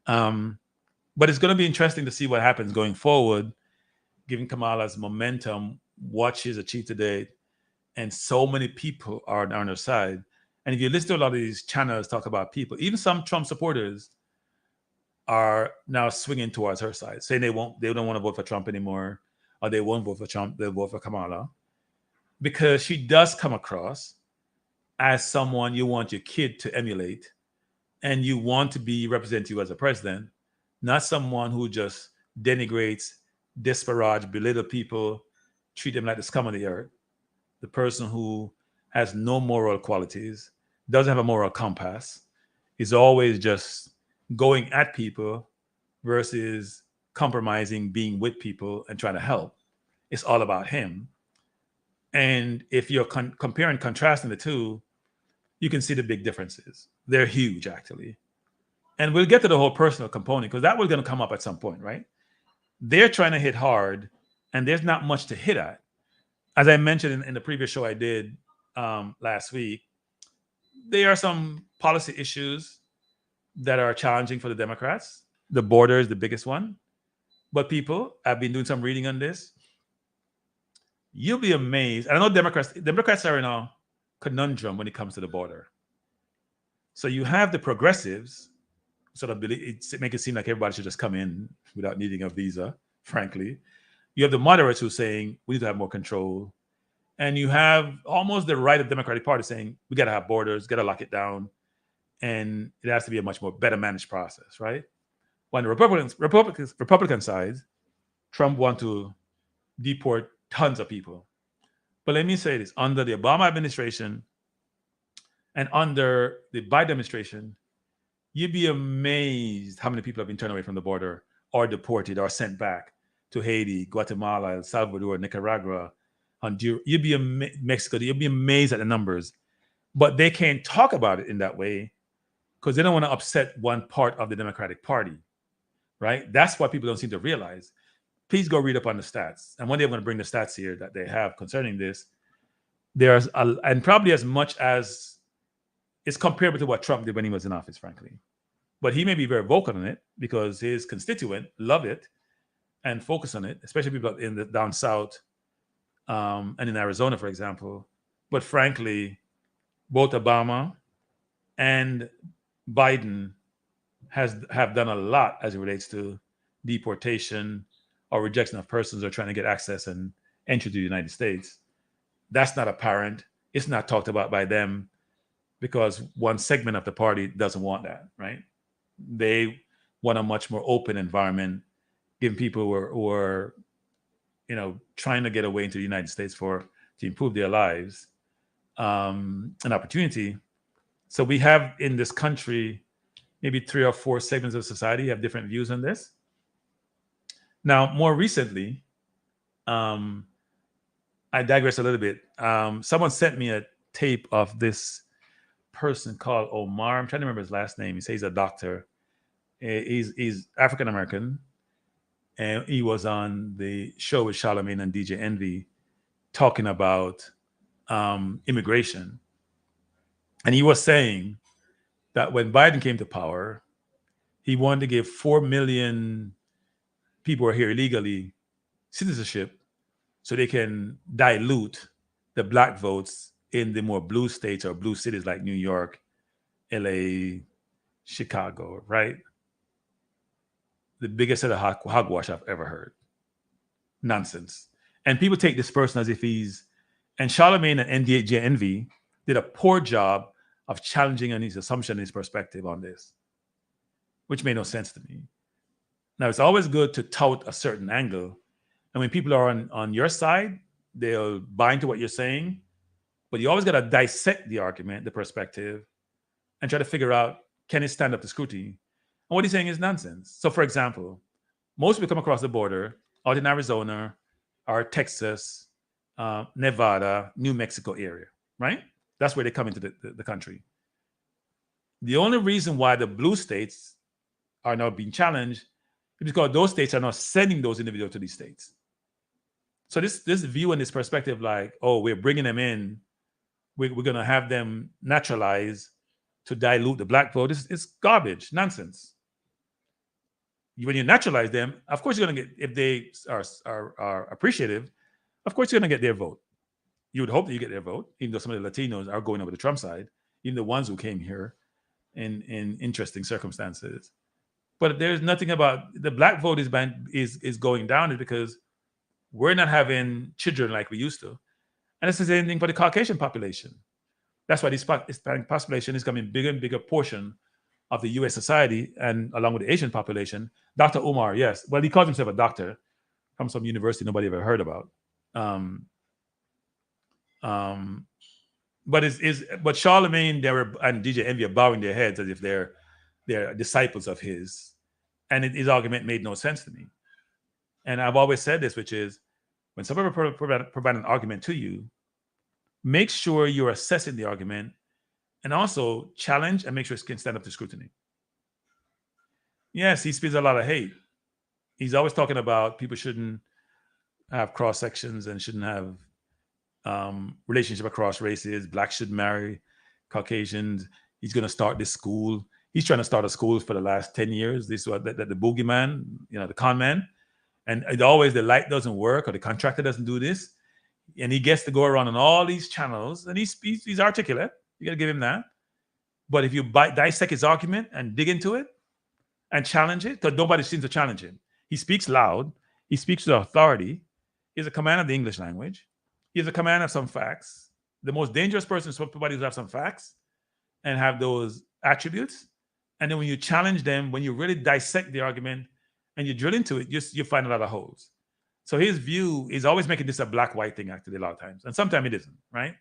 But it's going to be interesting to see what happens going forward, given Kamala's momentum, what she's achieved today, and so many people are on her side. And if you listen to a lot of these channels talk about people, even some Trump supporters are now swinging towards her side, saying they don't want to vote for Trump anymore, or they won't vote for Trump, they'll vote for Kamala, because she does come across as someone you want your kid to emulate, and you want to be represent you as a president, not someone who just denigrates, disparage, belittle people, treat them like the scum of the earth. The person who has no moral qualities, doesn't have a moral compass, is always just going at people versus compromising, being with people and trying to help. It's all about him. And if you're comparing, contrasting the two, you can see the big differences. They're huge, actually. And we'll get to the whole personal component, because that was going to come up at some point, right? They're trying to hit hard, and there's not much to hit at. As I mentioned in the previous show I did last week, there are some policy issues that are challenging for the Democrats. The border is the biggest one. But people, I've been doing some reading on this. You'll be amazed. I know Democrats are in a conundrum when it comes to the border. So you have the progressives, sort of make it seem like everybody should just come in without needing a visa, frankly. You have the moderates who are saying we need to have more control. And you have almost the right of the Democratic Party saying we got to have borders, got to lock it down. And it has to be a much more better managed process, right? When the Republican side, Trump wants to deport tons of people. But let me say this, under the Obama administration and under the Biden administration, you'd be amazed how many people have been turned away from the border or deported or sent back to Haiti, Guatemala, El Salvador, Nicaragua, Honduras. You'd be Mexico. You'd be amazed at the numbers. But they can't talk about it in that way because they don't want to upset one part of the Democratic Party, right? That's what people don't seem to realize. Please go read up on the stats. And one day I'm going to bring the stats here that they have concerning this. There's and probably as much as it's comparable to what Trump did when he was in office, frankly. But he may be very vocal on it because his constituent love it and focus on it, especially people in the down south and in Arizona, for example. But frankly, both Obama and Biden have done a lot as it relates to deportation or rejection of persons or trying to get access and entry to the United States. That's not apparent. It's not talked about by them because one segment of the party doesn't want that, right? They want a much more open environment, giving people who are trying to get away into the United States to improve their lives, an opportunity. So we have in this country maybe 3 or 4 segments of society have different views on this. Now, more recently, I digress a little bit. Someone sent me a tape of this person called Omar. I'm trying to remember his last name. He says he's a doctor. He's African American, and he was on the show with Charlemagne and DJ Envy talking about immigration. And he was saying that when Biden came to power, he wanted to give 4 million people who are here illegally citizenship so they can dilute the black votes in the more blue states or blue cities like New York, LA, Chicago, right? The biggest set of hogwash I've ever heard. Nonsense. And people take this person as if he's, and Charlemagne and DJ Envy did a poor job of challenging on his assumption and his perspective on this, which made no sense to me. Now, it's always good to tout a certain angle. And when people are on your side, they'll buy into what you're saying. But you always got to dissect the argument, the perspective, and try to figure out, can it stand up to scrutiny? And what he's saying is nonsense. So, for example, most people come across the border out in Arizona or Texas, Nevada, New Mexico area, right? That's where they come into the country. The only reason why the blue states are now being challenged is because those states are not sending those individuals to these states. So this view and this perspective, like, oh, we're bringing them in, we're going to have them naturalized to dilute the black vote, is garbage, nonsense. When you naturalize them, of course you're going to get, if they are appreciative, of course you're going to get their vote. You would hope that you get their vote, even though some of the Latinos are going over the Trump side, even the ones who came here in interesting circumstances. But there's nothing about the black vote is going down is because we're not having children like we used to. And it's the same thing for the Caucasian population. That's why the Hispanic population is becoming bigger and bigger portion of the U.S. society, and along with the Asian population. Dr. Umar, yes. Well, he calls himself a doctor from some university nobody ever heard about. But Charlemagne and DJ Envy are bowing their heads as if they're disciples of his. And his argument made no sense to me. And I've always said this, which is, when somebody provide an argument to you, make sure you're assessing the argument and also challenge and make sure it can stand up to scrutiny. Yes, he speaks a lot of hate. He's always talking about people shouldn't have cross sections and shouldn't have relationship across races. Blacks should marry Caucasians. He's going to start this school. He's trying to start a school for the last 10 years. This is what the boogeyman, the con man. And it always, the light doesn't work or the contractor doesn't do this. And he gets to go around on all these channels, and he's articulate. You got to give him that. But if you dissect his argument and dig into it and challenge it, because nobody seems to challenge him. He speaks loud. He speaks with authority. He's a command of the English language. He's a command of some facts. The most dangerous person is somebody who has some facts and have those attributes. And then when you challenge them, when you really dissect the argument and you drill into it, you find a lot of holes. So his view is always making this a black-white thing, actually, a lot of times. And sometimes it isn't, right?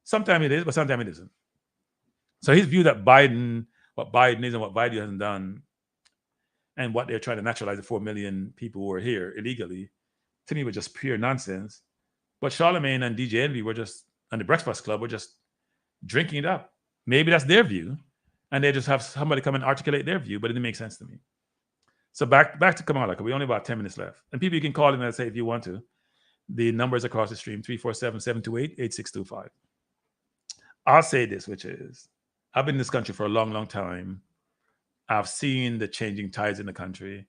Sometimes it is, but sometimes it isn't. So his view that what Biden is and what Biden hasn't done, and what they're trying to naturalize the 4 million people who are here illegally, to me was just pure nonsense. But Charlemagne and DJ Envy were just, and the Breakfast Club were just drinking it up. Maybe that's their view, and they just have somebody come and articulate their view, but it didn't make sense to me. So back to Kamala, we only about 10 minutes left. And people, you can call in and say if you want to. The numbers across the stream, 347-728-8625. I'll say this, which is, I've been in this country for a long, long time. I've seen the changing tides in the country.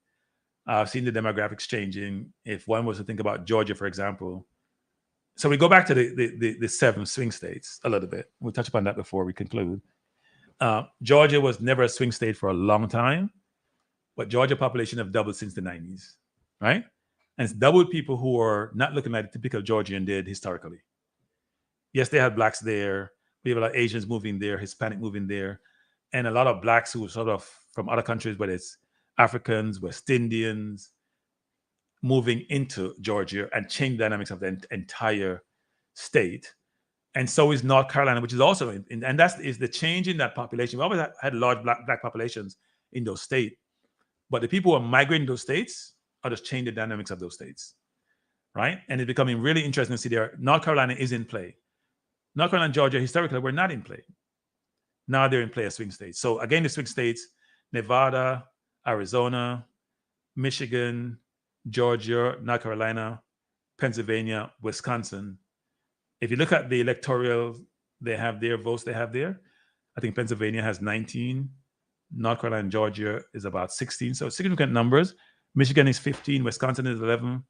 I've seen the demographics changing. If one was to think about Georgia, for example. So we go back to the 7 swing states a little bit. We'll touch upon that before we conclude. Georgia was never a swing state for a long time, but Georgia population have doubled since the 90s, right? And it's doubled people who are not looking like the typical Georgian did historically. Yes, they had blacks there. We have a lot of Asians moving there, Hispanic moving there, and a lot of blacks who were sort of from other countries, whether it's Africans, West Indians, moving into Georgia and change the dynamics of the entire state. And so is North Carolina, which is also, and that is the change in that population. We always had large black populations in those states, but the people who are migrating those states are just changing the dynamics of those states. right? And it's becoming really interesting to see there. North Carolina is in play. North Carolina and Georgia historically were not in play. Now they're in play as swing states. So again, the swing states, Nevada, Arizona, Michigan, Georgia, North Carolina, Pennsylvania, Wisconsin. If you look at the electoral they have there, votes they have there, I think Pennsylvania has 19. North Carolina and Georgia is about 16. So significant numbers. Michigan is 15. Wisconsin is 11.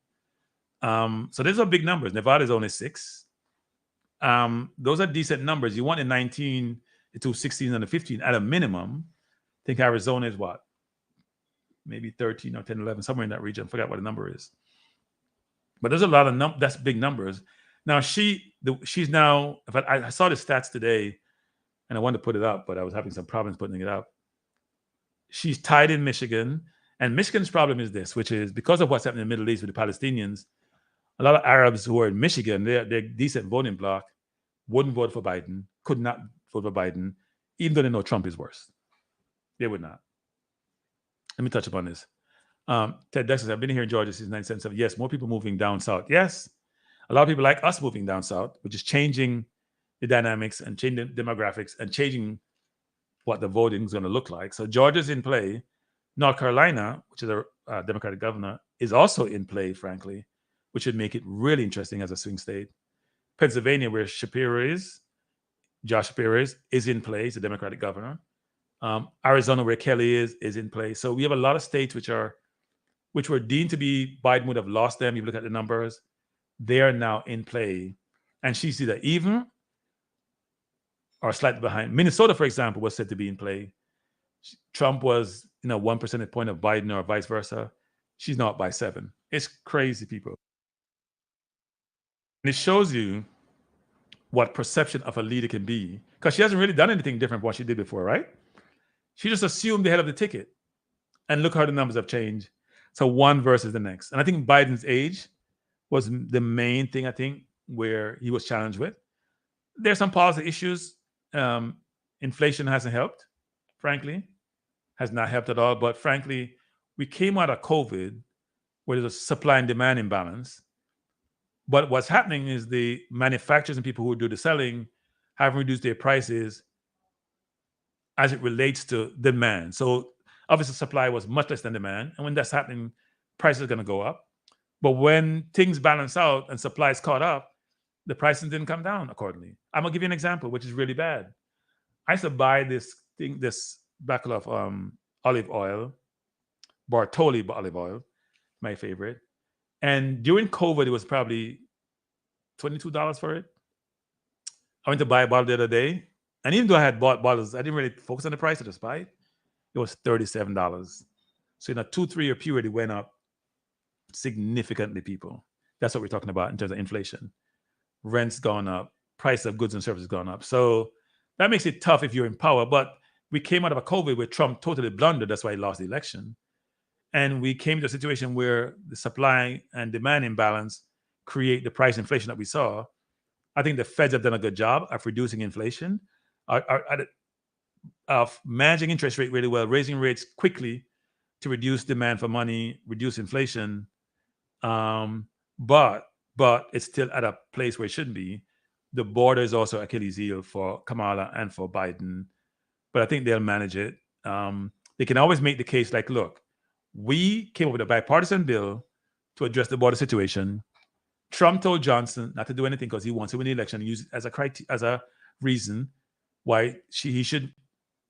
So those are big numbers. Nevada is only 6. Those are decent numbers. You want a 19 to 16 and a 15 at a minimum. I think Arizona is what? Maybe 13 or 10, 11, somewhere in that region. I forgot what the number is. But there's a lot of that's big numbers. Now she's now, I saw the stats today and I wanted to put it up, but I was having some problems putting it up. She's tied in Michigan. And Michigan's problem is this, which is because of what's happening in the Middle East with the Palestinians, a lot of Arabs who are in Michigan, they're decent voting bloc, wouldn't vote for Biden, could not vote for Biden, even though they know Trump is worse. They would not. Let me touch upon this. Ted Dexter, I've been here in Georgia since 1977. Yes, more people moving down south. Yes, a lot of people like us moving down south, which is changing the dynamics and changing the demographics and changing what the voting is going to look like. So Georgia's in play. North Carolina, which is a Democratic governor, is also in play, frankly, which would make it really interesting as a swing state. Pennsylvania, where Josh Shapiro is in play. He's a Democratic governor. Arizona, where Kelly is in play. So we have a lot of states which were deemed to be Biden would have lost them. You look at the numbers, they are now in play, and she's either even or slightly behind. Minnesota, for example, was said to be in play. Trump was 1 percentage point of Biden or vice versa. She's now up by 7. It's crazy, people. And it shows you what perception of a leader can be, because she hasn't really done anything different from what she did before, right? She just assumed the head of the ticket. And look how the numbers have changed. So one versus the next. And I think Biden's age was the main thing, I think, where he was challenged with. There's some policy issues. Inflation hasn't helped, frankly. Has not helped at all. But frankly, we came out of COVID where there's a supply and demand imbalance. But what's happening is the manufacturers and people who do the selling have reduced their prices as it relates to demand. So obviously supply was much less than demand. And when that's happening, prices are going to go up. But when things balance out and supply is caught up, the pricing didn't come down accordingly. I'm going to give you an example, which is really bad. I used to buy this bottle of olive oil, Bartoli olive oil, my favorite. And during COVID, it was probably $22 for it. I went to buy a bottle the other day. And even though I had bought bottles, I didn't really focus on the price. I just buy it. It was $37. So in a 2-3 year period, it went up significantly, people. That's what we're talking about in terms of inflation. Rent's gone up. Price of goods and services gone up. So that makes it tough if you're in power. But we came out of a COVID where Trump totally blundered. That's why he lost the election. And we came to a situation where the supply and demand imbalance create the price inflation that we saw. I think the Feds have done a good job of reducing inflation, of managing interest rate really well, raising rates quickly to reduce demand for money, reduce inflation. But it's still at a place where it shouldn't be. The border is also Achilles heel for Kamala and for Biden. But I think they'll manage it. They can always make the case like, look, we came up with a bipartisan bill to address the border situation. Trump told Johnson not to do anything because he wants to win the election and use it as a reason why he should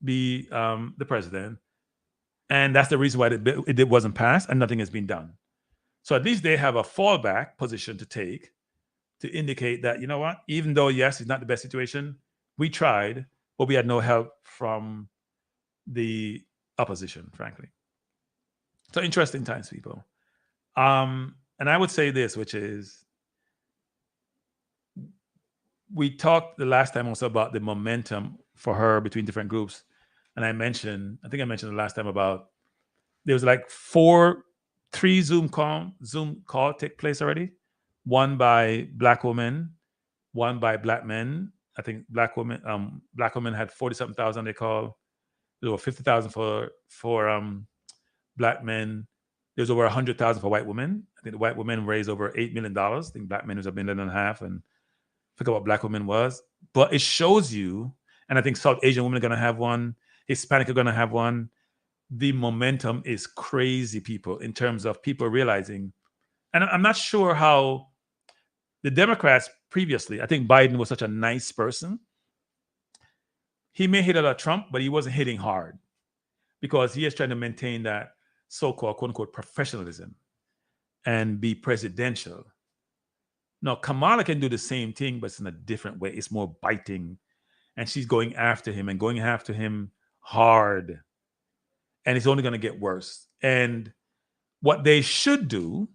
be the president. And that's the reason why it wasn't passed and nothing has been done. So at least they have a fallback position to take to indicate that, you know what, even though, yes, it's not the best situation, we tried, but we had no help from the opposition, frankly. So interesting times, people. And I would say this, which is, we talked the last time also about the momentum for her between different groups. And I think I mentioned the last time about, there was like 3 Zoom call take place already. One by Black women, one by Black men. I think Black women had 40-something thousand they call. There were 50,000 for Black men. There's over 100,000 for white women. I think the white women raised over $8 million. I think black men was $1.5 million, and I forget what black women was. But it shows you, and I think South Asian women are going to have one, Hispanic are going to have one. The momentum is crazy, people, in terms of people realizing. And I'm not sure how the Democrats previously, I think Biden was such a nice person. He may hit a lot of Trump, but he wasn't hitting hard because he is trying to maintain that so-called, quote-unquote, professionalism and be presidential. Now, Kamala can do the same thing, but it's in a different way. It's more biting. And she's going after him and going after him hard. And it's only going to get worse. And what they should do,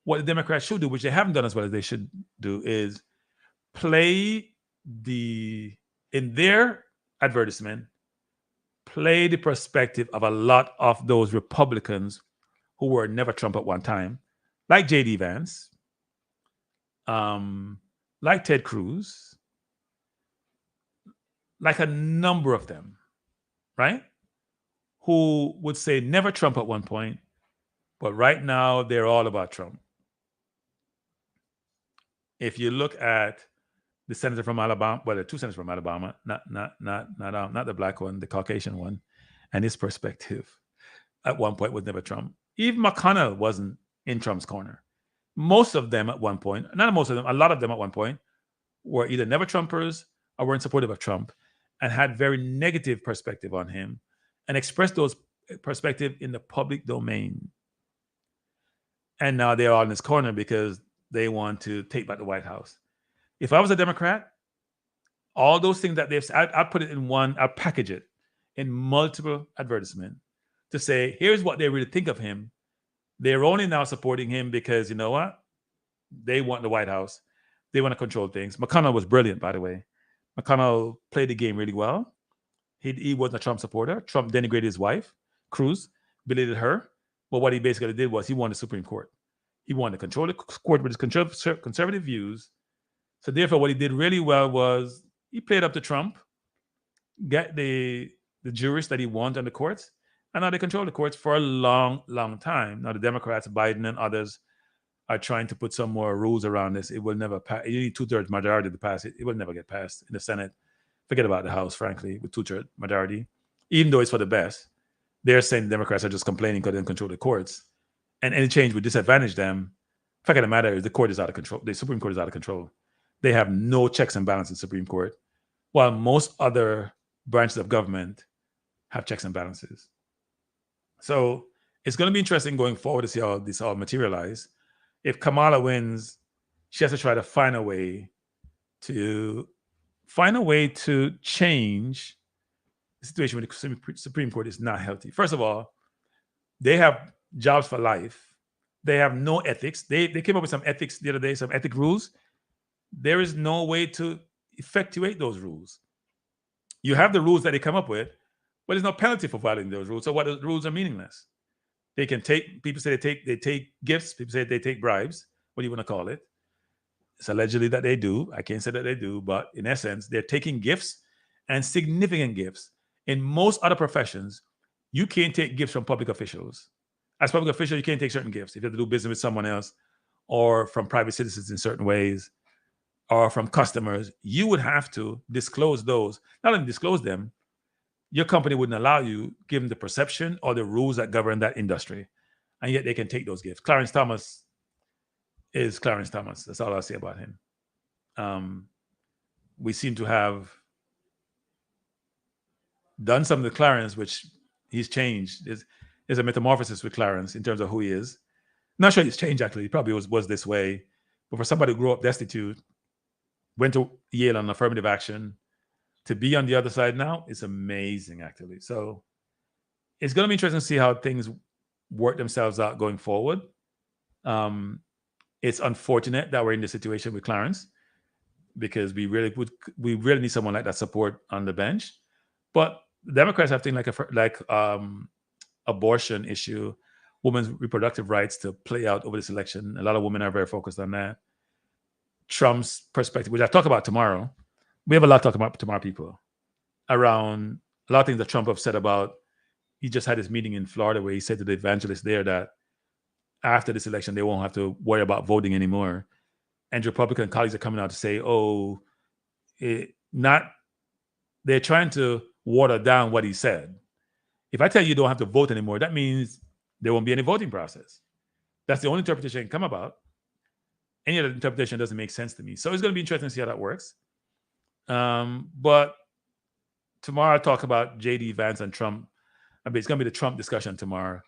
what the Democrats should do, which they haven't done as well as they should do, is play in their advertisement, play the perspective of a lot of those Republicans who were never Trump at one time, like J.D. Vance, like Ted Cruz, like a number of them, right? Who would say never Trump at one point, but right now they're all about Trump. If you look at the senator from Alabama, well, there are two senators from Alabama, not the black one, the Caucasian one, and his perspective at one point was never Trump. Even McConnell wasn't in Trump's corner. Most of them at one point, not most of them, a lot of them at one point were either never Trumpers or weren't supportive of Trump and had very negative perspective on him and expressed those perspectives in the public domain. And now they're all in his corner because they want to take back the White House. If I was a Democrat, all those things that they've said, I'd put it in one, I'd package it in multiple advertisement to say, here's what they really think of him. They're only now supporting him because, you know what? They want the White House. They want to control things. McConnell was brilliant, by the way. McConnell played the game really well. He wasn't a Trump supporter. Trump denigrated his wife, Cruz, belated her. But what he basically did was he wanted the Supreme Court. He wanted to control the court with his conservative views. So therefore, what he did really well was he played up to Trump, get the jurists that he wanted on the courts, and now they control the courts for a long, long time. Now the Democrats, Biden and others, are trying to put some more rules around this. It will never pass. You need 2/3 majority to pass it. It will never get passed in the Senate. Forget about the House, frankly, with 2/3 majority. Even though it's for the best, they're saying the Democrats are just complaining because they don't control the courts. And any change would disadvantage them. The fact of the matter is the court is out of control. The Supreme Court is out of control. They have no checks and balances in the Supreme Court, while most other branches of government have checks and balances. So it's going to be interesting going forward to see how this all materialize. If Kamala wins, she has to try to find a way to change the situation when the Supreme Court is not healthy. First of all, they have jobs for life. They have no ethics. They came up with some ethics the other day, some ethic rules. There is no way to effectuate those rules. You have the rules that they come up with, but there's no penalty for violating those rules. So what the rules are meaningless. They can take, people say they take gifts, people say they take bribes. What do you want to call it? It's allegedly that they do. I can't say that they do, but in essence, they're taking gifts and significant gifts. In most other professions, you can't take gifts from public officials. As public official, you can't take certain gifts. If you have to do business with someone else or from private citizens in certain ways or from customers, you would have to disclose those. Not only disclose them, your company wouldn't allow you, given the perception or the rules that govern that industry. And yet they can take those gifts. Clarence Thomas is Clarence Thomas. That's all I'll say about him. We seem to have done something to Clarence, which he's changed. There's a metamorphosis with Clarence in terms of who he is. Not sure he's changed, actually. He probably was this way. But for somebody who grew up destitute, went to Yale on affirmative action, to be on the other side now, it's amazing, actually. So it's going to be interesting to see how things work themselves out going forward. It's unfortunate that we're in this situation with Clarence because we really need someone like that support on the bench. But the Democrats have things like abortion issue, women's reproductive rights to play out over this election. A lot of women are very focused on that. Trump's perspective, which I'll talk about tomorrow. We have a lot to talk about tomorrow, people, around a lot of things that Trump have said about, he just had his meeting in Florida where he said to the evangelists there that after this election, they won't have to worry about voting anymore. And Republican colleagues are coming out to say, oh, they're trying to water down what he said. If I tell you don't have to vote anymore, that means there won't be any voting process. That's the only interpretation that can come about. Any other interpretation doesn't make sense to me. So it's going to be interesting to see how that works. But tomorrow I'll talk about J.D. Vance and Trump. I mean, it's going to be the Trump discussion tomorrow,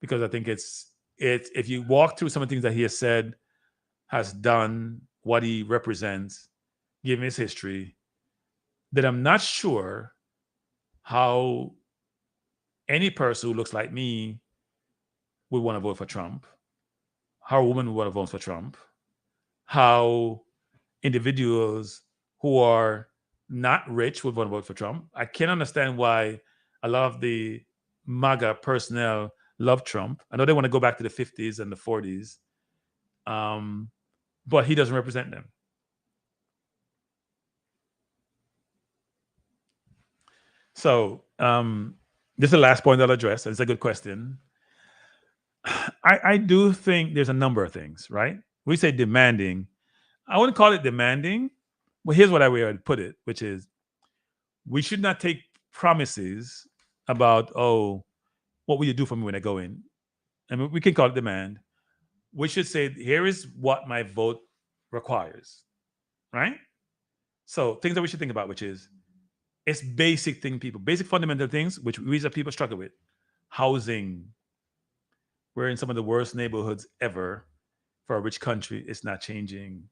because I think it's if you walk through some of the things that he has said, has done, what he represents, given his history, that I'm not sure how any person who looks like me would want to vote for Trump, how a woman would want to vote for Trump, how individuals who are not rich would want to vote for Trump. I can't understand why a lot of the MAGA personnel love Trump. I know they want to go back to the 50s and the 40s, but he doesn't represent them. So this is the last point I'll address. It's a good question. I do think there's a number of things, right? We say demanding. I wouldn't call it demanding, but here's what I would put it, which is we should not take promises about, oh, what will you do for me when I go in? I mean, we can call it demand. We should say, here is what my vote requires, right? So things that we should think about, which is, it's basic thing, people, basic fundamental things, which we as people struggle with. Housing. We're in some of the worst neighborhoods ever for a rich country. It's not changing.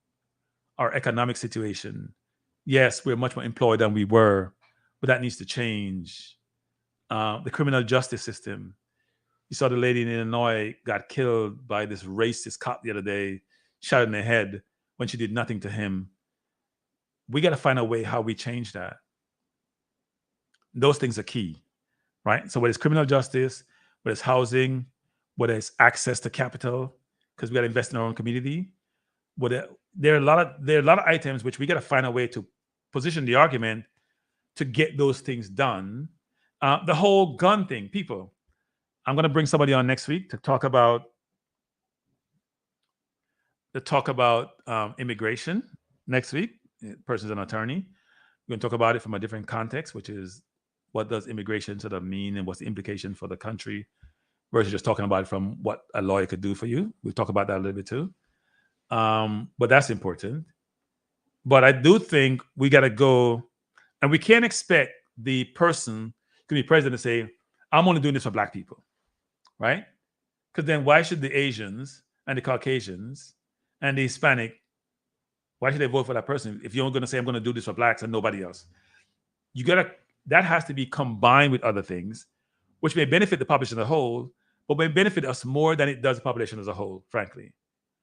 Our economic situation. Yes, we're much more employed than we were, but that needs to change. The criminal justice system. You saw the lady in Illinois got killed by this racist cop the other day, shot in the head when she did nothing to him. We got to find a way how we change that. Those things are key, right? So whether it's criminal justice, whether it's housing, whether it's access to capital, because we got to invest in our own community. There are a lot of items which we got to find a way to position the argument to get those things done. The whole gun thing, people. I'm going to bring somebody on next week to talk about immigration next week. The person's an attorney. We're going to talk about it from a different context, which is what does immigration sort of mean and what's the implication for the country versus just talking about it from what a lawyer could do for you. We'll talk about that a little bit too. But that's important. But I do think we got to go, and we can't expect the person to be president to say, I'm only doing this for Black people, right? Because then why should the Asians and the Caucasians and the Hispanic, why should they vote for that person if you're going to say, I'm going to do this for Blacks and nobody else? That has to be combined with other things, which may benefit the population as a whole, but may benefit us more than it does the population as a whole, frankly.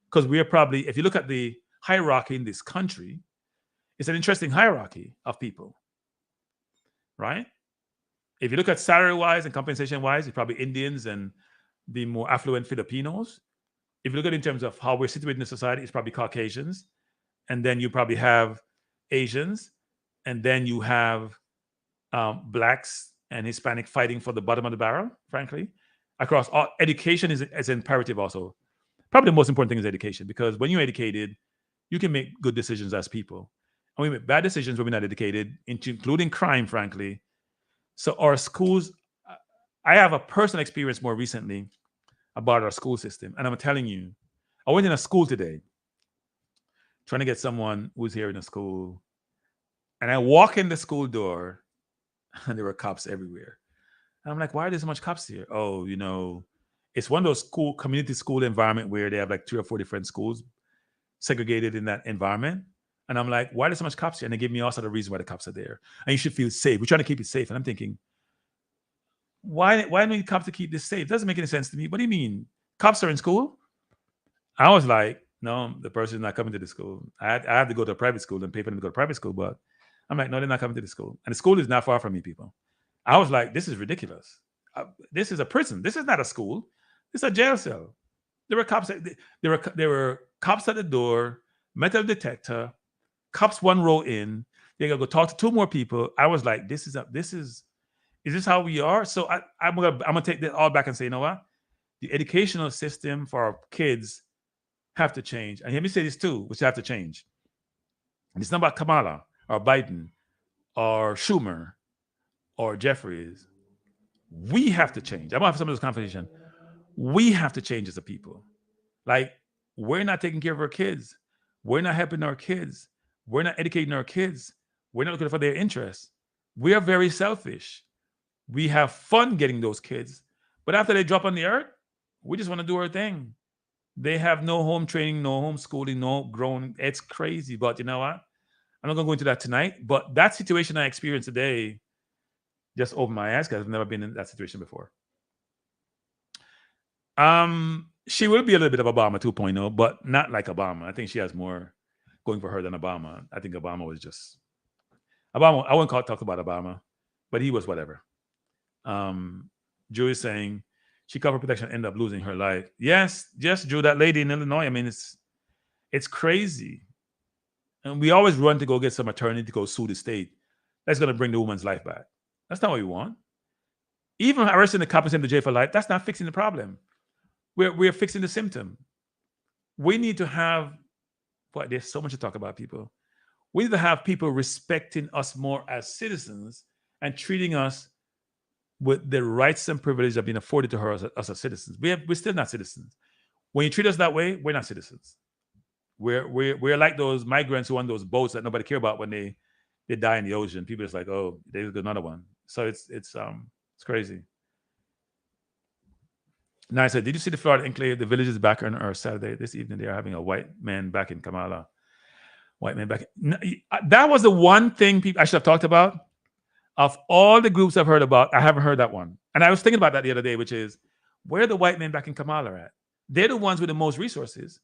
Because we are probably, if you look at the hierarchy in this country, it's an interesting hierarchy of people, right? If you look at salary-wise and compensation-wise, it's probably Indians and the more affluent Filipinos. If you look at it in terms of how we're situated in the society, it's probably Caucasians. And then you probably have Asians. And then you have Blacks and Hispanic fighting for the bottom of the barrel, frankly. Across all, education is imperative also. Probably the most important thing is education, because when you're educated, you can make good decisions as people. And we make bad decisions when we're not educated, including crime, frankly. So our schools, I have a personal experience more recently about our school system. And I'm telling you, I went in a school today trying to get someone who's here in the school. And I walk in the school door and there were cops everywhere. And I'm like, why are there so much cops here? Oh, you know, it's one of those community school environment where they have like 3 or 4 different schools segregated in that environment. And I'm like, why are there so much cops here? And they give me also the reason why the cops are there. And you should feel safe. We're trying to keep it safe. And I'm thinking, why do we need cops to keep this safe? It doesn't make any sense to me. What do you mean? Cops are in school? I was like, no, the person is not coming to the school. I have to go to a private school and pay for them to go to private school. But I'm like, no, they're not coming to the school. And the school is not far from me, people. I was like, this is ridiculous. This is a prison. This is not a school. It's a jail cell. There were cops. There were cops at the door, metal detector, cops 1 row in. They gotta go talk to 2 more people. I was like, is this how we are? So I'm gonna take that all back and say, you know what? the educational system for our kids have to change. And let me say this too, which have to change. And it's not about Kamala or Biden or Schumer or Jeffries. We have to change. I'm going to have some of this conversation. We have to change as a people. Like, we're not taking care of our kids. We're not helping our kids. We're not educating our kids. We're not looking for their interests. We are very selfish. We have fun getting those kids. But after they drop on the earth, we just want to do our thing. They have no home training, no homeschooling, no growing. It's crazy. But you know what? I'm not going to go into that tonight. But that situation I experienced today just opened my eyes because I've never been in that situation before. She will be a little bit of Obama 2.0, but not like Obama. I think she has more going for her than Obama. I think Obama was just Obama. I wouldn't talk about Obama, but he was whatever. Drew is saying she covered protection, ended up losing her life. Yes, Drew, that lady in Illinois. I mean, it's crazy. And we always run to go get some attorney to go sue the state. That's going to bring the woman's life back. That's not what we want. Even arresting the cop and sending him to jail for life, that's not fixing the problem. We're fixing the symptom. We need to have, boy, there's so much to talk about, people. We need to have people respecting us more as citizens and treating us with the rights and privileges that have been afforded to her as as citizens. We're still not citizens. When you treat us that way, we're not citizens. We're like those migrants who on those boats that nobody care about when they die in the ocean. People just like, oh, there's another one. So it's crazy. Now I said, did you see the Florida enclave? The village is back on Earth Saturday. This evening, they are having a white man back in Kamala. White man back. That was the one thing I should have talked about. Of all the groups I've heard about, I haven't heard that one. And I was thinking about that the other day, which is, where are the white men back in Kamala at? They're the ones with the most resources.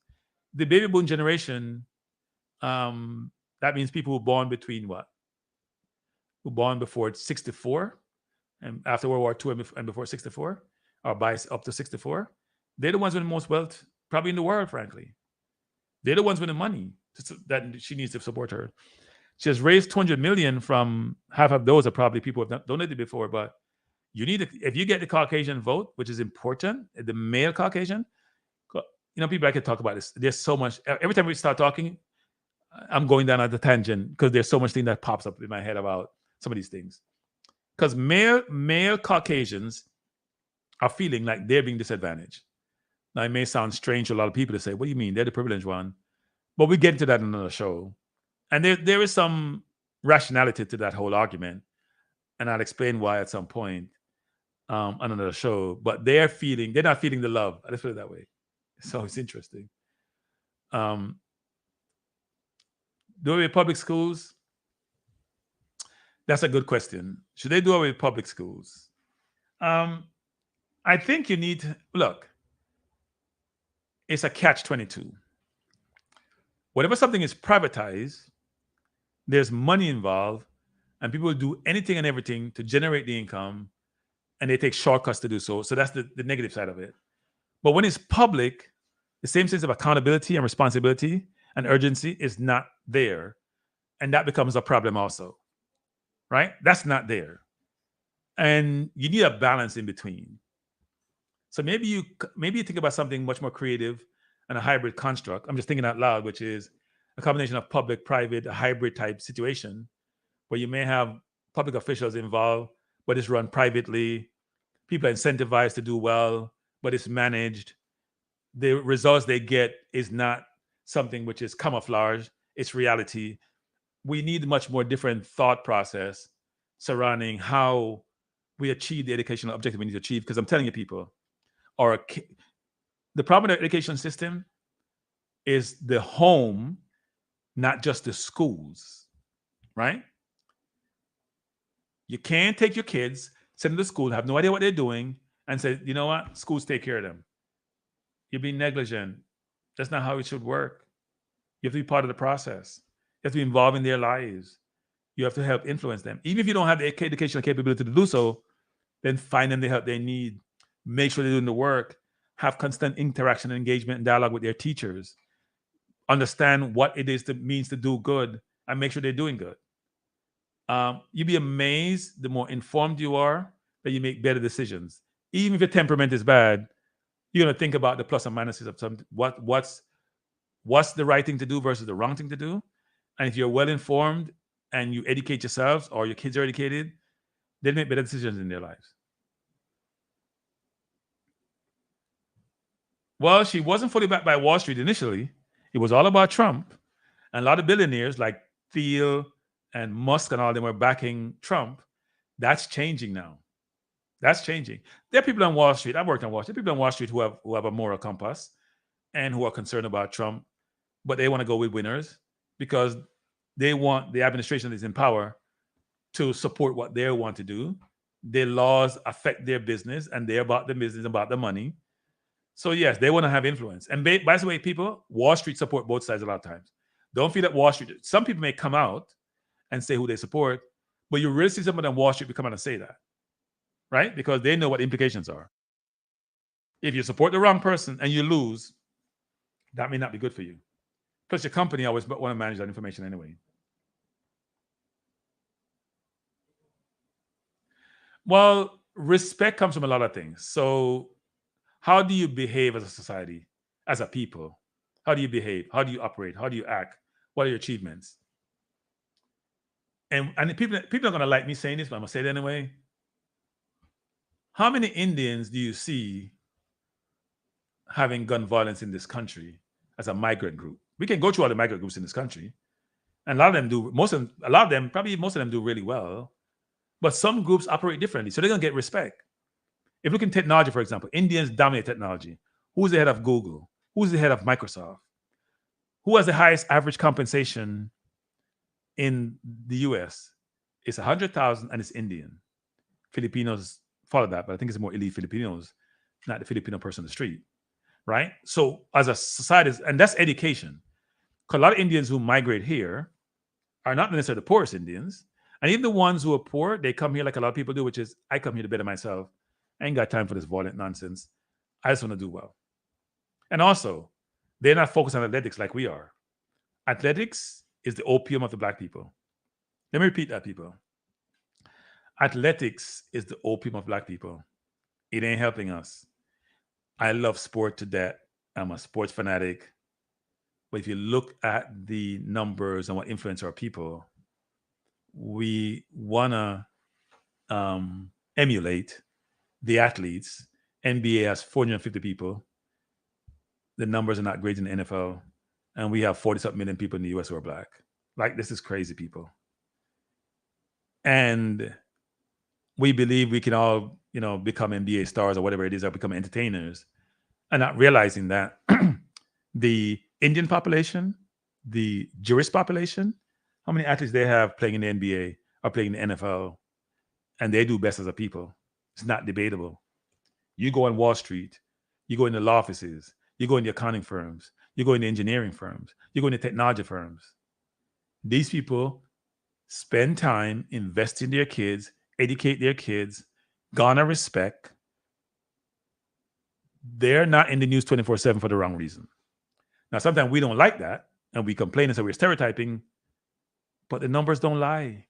The baby boom generation, that means people who were born between what? Who were born before 64 and after World War II and before 64, or by up to 64. They're the ones with the most wealth, probably in the world, frankly. They're the ones with the money that she needs to support her. She has raised $200 million from half of those are probably people who have donated before, but you need to, if you get the Caucasian vote, which is important, the male Caucasian, people I could talk about this. There's so much. Every time we start talking, I'm going down at the tangent because there's so much thing that pops up in my head about some of these things. Because male Caucasians are feeling like they're being disadvantaged. Now, it may sound strange to a lot of people to say, what do you mean? They're the privileged one. But we get into that in another show. And there is some rationality to that whole argument. And I'll explain why at some point on another show. But they're not feeling the love. Let's put it that way. So it's interesting. Do away with public schools? That's a good question. Should they do away with public schools? I think you need to, look, it's a catch-22. Whenever something is privatized, there's money involved, and people will do anything and everything to generate the income, and they take shortcuts to do so. So that's the negative side of it. But when it's public, the same sense of accountability and responsibility and urgency is not there. And that becomes a problem also, right? That's not there. And you need a balance in between. So maybe you think about something much more creative and a hybrid construct. I'm just thinking out loud, which is a combination of public, private, a hybrid type situation where you may have public officials involved, but it's run privately. People are incentivized to do well, but it's managed. The results they get is not something which is camouflage. It's reality. We need much more different thought process surrounding how we achieve the educational objective we need to achieve. Because I'm telling you, people, the problem with the education system is the home, not just the schools, right? You can't take your kids, send them to school, have no idea what they're doing, and say, you know what, schools take care of them. You're being negligent. That's not how it should work. You have to be part of the process. You have to be involved in their lives. You have to help influence them. Even if you don't have the educational capability to do so, then find them the help they need. Make sure they're doing the work. Have constant interaction and engagement and dialogue with their teachers. Understand what it is that means to do good and make sure they're doing good. You'd be amazed the more informed you are that you make better decisions. Even if your temperament is bad, You're going to think about the plus and minuses of some what's the right thing to do versus the wrong thing to do. And if you're well informed and you educate yourselves or your kids are educated, they make better decisions in their lives. Well, she wasn't fully backed by Wall Street initially. It was all about Trump. And a lot of billionaires like Thiel and Musk and all them were backing Trump. That's changing now. That's changing. There are people on Wall Street. I've worked on Wall Street. People on Wall Street who have a moral compass and who are concerned about Trump, but they want to go with winners because they want the administration that is in power to support what they want to do. Their laws affect their business, and they're about the business, about the money. So yes, they want to have influence. And by the way, people, Wall Street support both sides a lot of times. Don't feel that Wall Street, some people may come out and say who they support, but you really see somebody on Wall Street come out and say that, right? Because they know what the implications are. If you support the wrong person and you lose, that may not be good for you. Plus, your company always want to manage that information anyway. Well, respect comes from a lot of things. So how do you behave as a society, as a people? How do you behave? How do you operate? How do you act? What are your achievements? And people are going to like me saying this, but I'm going to say it anyway. How many Indians do you see having gun violence in this country as a migrant group? We can go through all the migrant groups in this country. And a lot of them do, most of them do really well. But some groups operate differently. So they're going to get respect. If you look in technology, for example, Indians dominate technology. Who's the head of Google? Who's the head of Microsoft? Who has the highest average compensation in the US? It's 100,000 and it's Indian. Filipinos follow that, but I think it's more elite Filipinos, not the Filipino person on the street, right? So as a society, and that's education. Because a lot of Indians who migrate here are not necessarily the poorest Indians. And even the ones who are poor, they come here like a lot of people do, which is, I come here to better myself. I ain't got time for this violent nonsense. I just want to do well. And also, they're not focused on athletics like we are. Athletics is the opium of the Black people. Let me repeat that, people. Athletics is the opium of Black people. It ain't helping us. I love sport to death. I'm a sports fanatic. But if you look at the numbers and what influence our people, we want to emulate the athletes. NBA has 450 people. The numbers are not great in the NFL. And we have 40-something million people in the US who are Black. Like, this is crazy, people. And we believe we can all, become NBA stars or whatever it is, or become entertainers, and not realizing that the Indian population, the Jewish population, how many athletes they have playing in the NBA or playing in the NFL, and they do best as a people. It's not debatable. You go on Wall Street, you go in the law offices, you go in the accounting firms, you go in the engineering firms, you go in the technology firms. These people spend time investing in their kids, educate their kids, garner respect. They're not in the news 24/7 for the wrong reason. Now, sometimes we don't like that, and we complain and say we're stereotyping, but the numbers don't lie.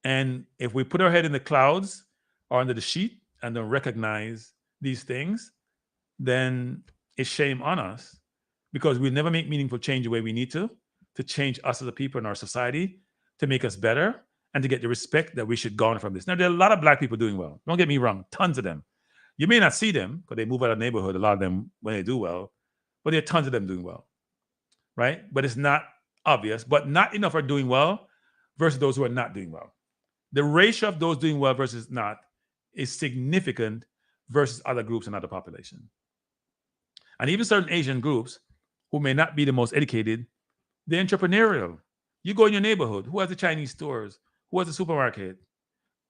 And if we put our head in the clouds or under the sheet and don't recognize these things, then it's shame on us, because we never make meaningful change the way we need to change us as a people in our society, to make us better, and to get the respect that we should garner from this. Now, there are a lot of Black people doing well. Don't get me wrong, tons of them. You may not see them because they move out of the neighborhood, a lot of them, when they do well, but there are tons of them doing well, right? But it's not obvious, but not enough are doing well versus those who are not doing well. The ratio of those doing well versus not is significant versus other groups and other population. And even certain Asian groups who may not be the most educated, they're entrepreneurial. You go in your neighborhood, who has the Chinese stores? Who has the supermarket?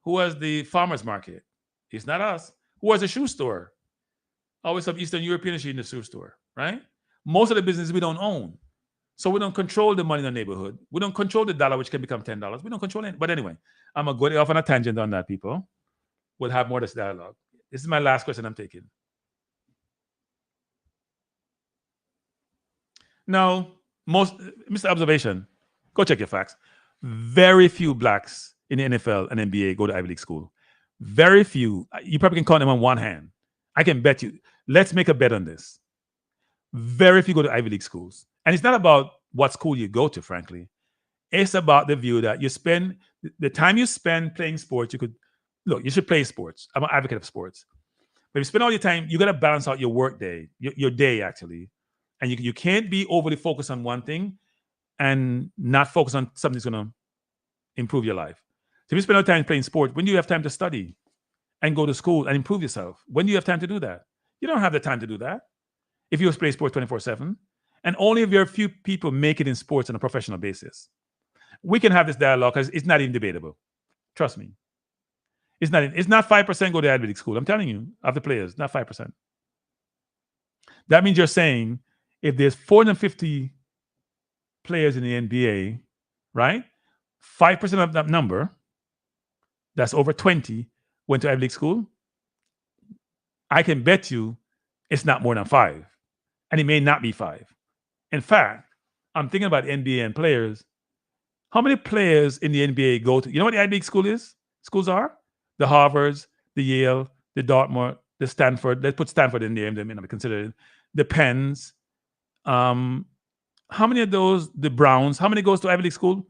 Who has the farmer's market? It's not us. Who has a shoe store? Always some Eastern European shit in the shoe store, right? Most of the businesses we don't own. So we don't control the money in the neighborhood. We don't control the dollar, which can become $10. We don't control it. But anyway, I'm going to go off on a tangent on that, people. We'll have more of this dialogue. This is my last question I'm taking. Now, Mr. Observation, go check your facts. Very few Blacks in the NFL and NBA go to Ivy League school. Very few. You probably can count them on one hand. I can bet you. Let's make a bet on this. Very few go to Ivy League schools. And it's not about what school you go to, frankly. It's about the view that you spend, the time you spend playing sports, you should play sports. I'm an advocate of sports. But if you spend all your time, you got to balance out your work day, your day, actually. And you can't be overly focused on one thing and not focus on something that's going to improve your life. So if you spend all the time playing sports, when do you have time to study and go to school and improve yourself? When do you have time to do that? You don't have the time to do that if you play sports 24/7. And only a very few people make it in sports on a professional basis. We can have this dialogue because it's not even debatable. Trust me. It's not 5% go to Ivy League school. I'm telling you, of the players, not 5%. That means you're saying if there's 450 players in the NBA, right? 5% of that number, that's over 20, went to Ivy League school. I can bet you it's not more than 5. And it may not be 5. In fact, I'm thinking about NBA and players. How many players in the NBA go to, you know what the Ivy League schools are? The Harvards, the Yale, the Dartmouth, the Stanford. Let's put Stanford in there. They may not be considered. The Penns. How many of those, the Browns, how many goes to Ivy League school?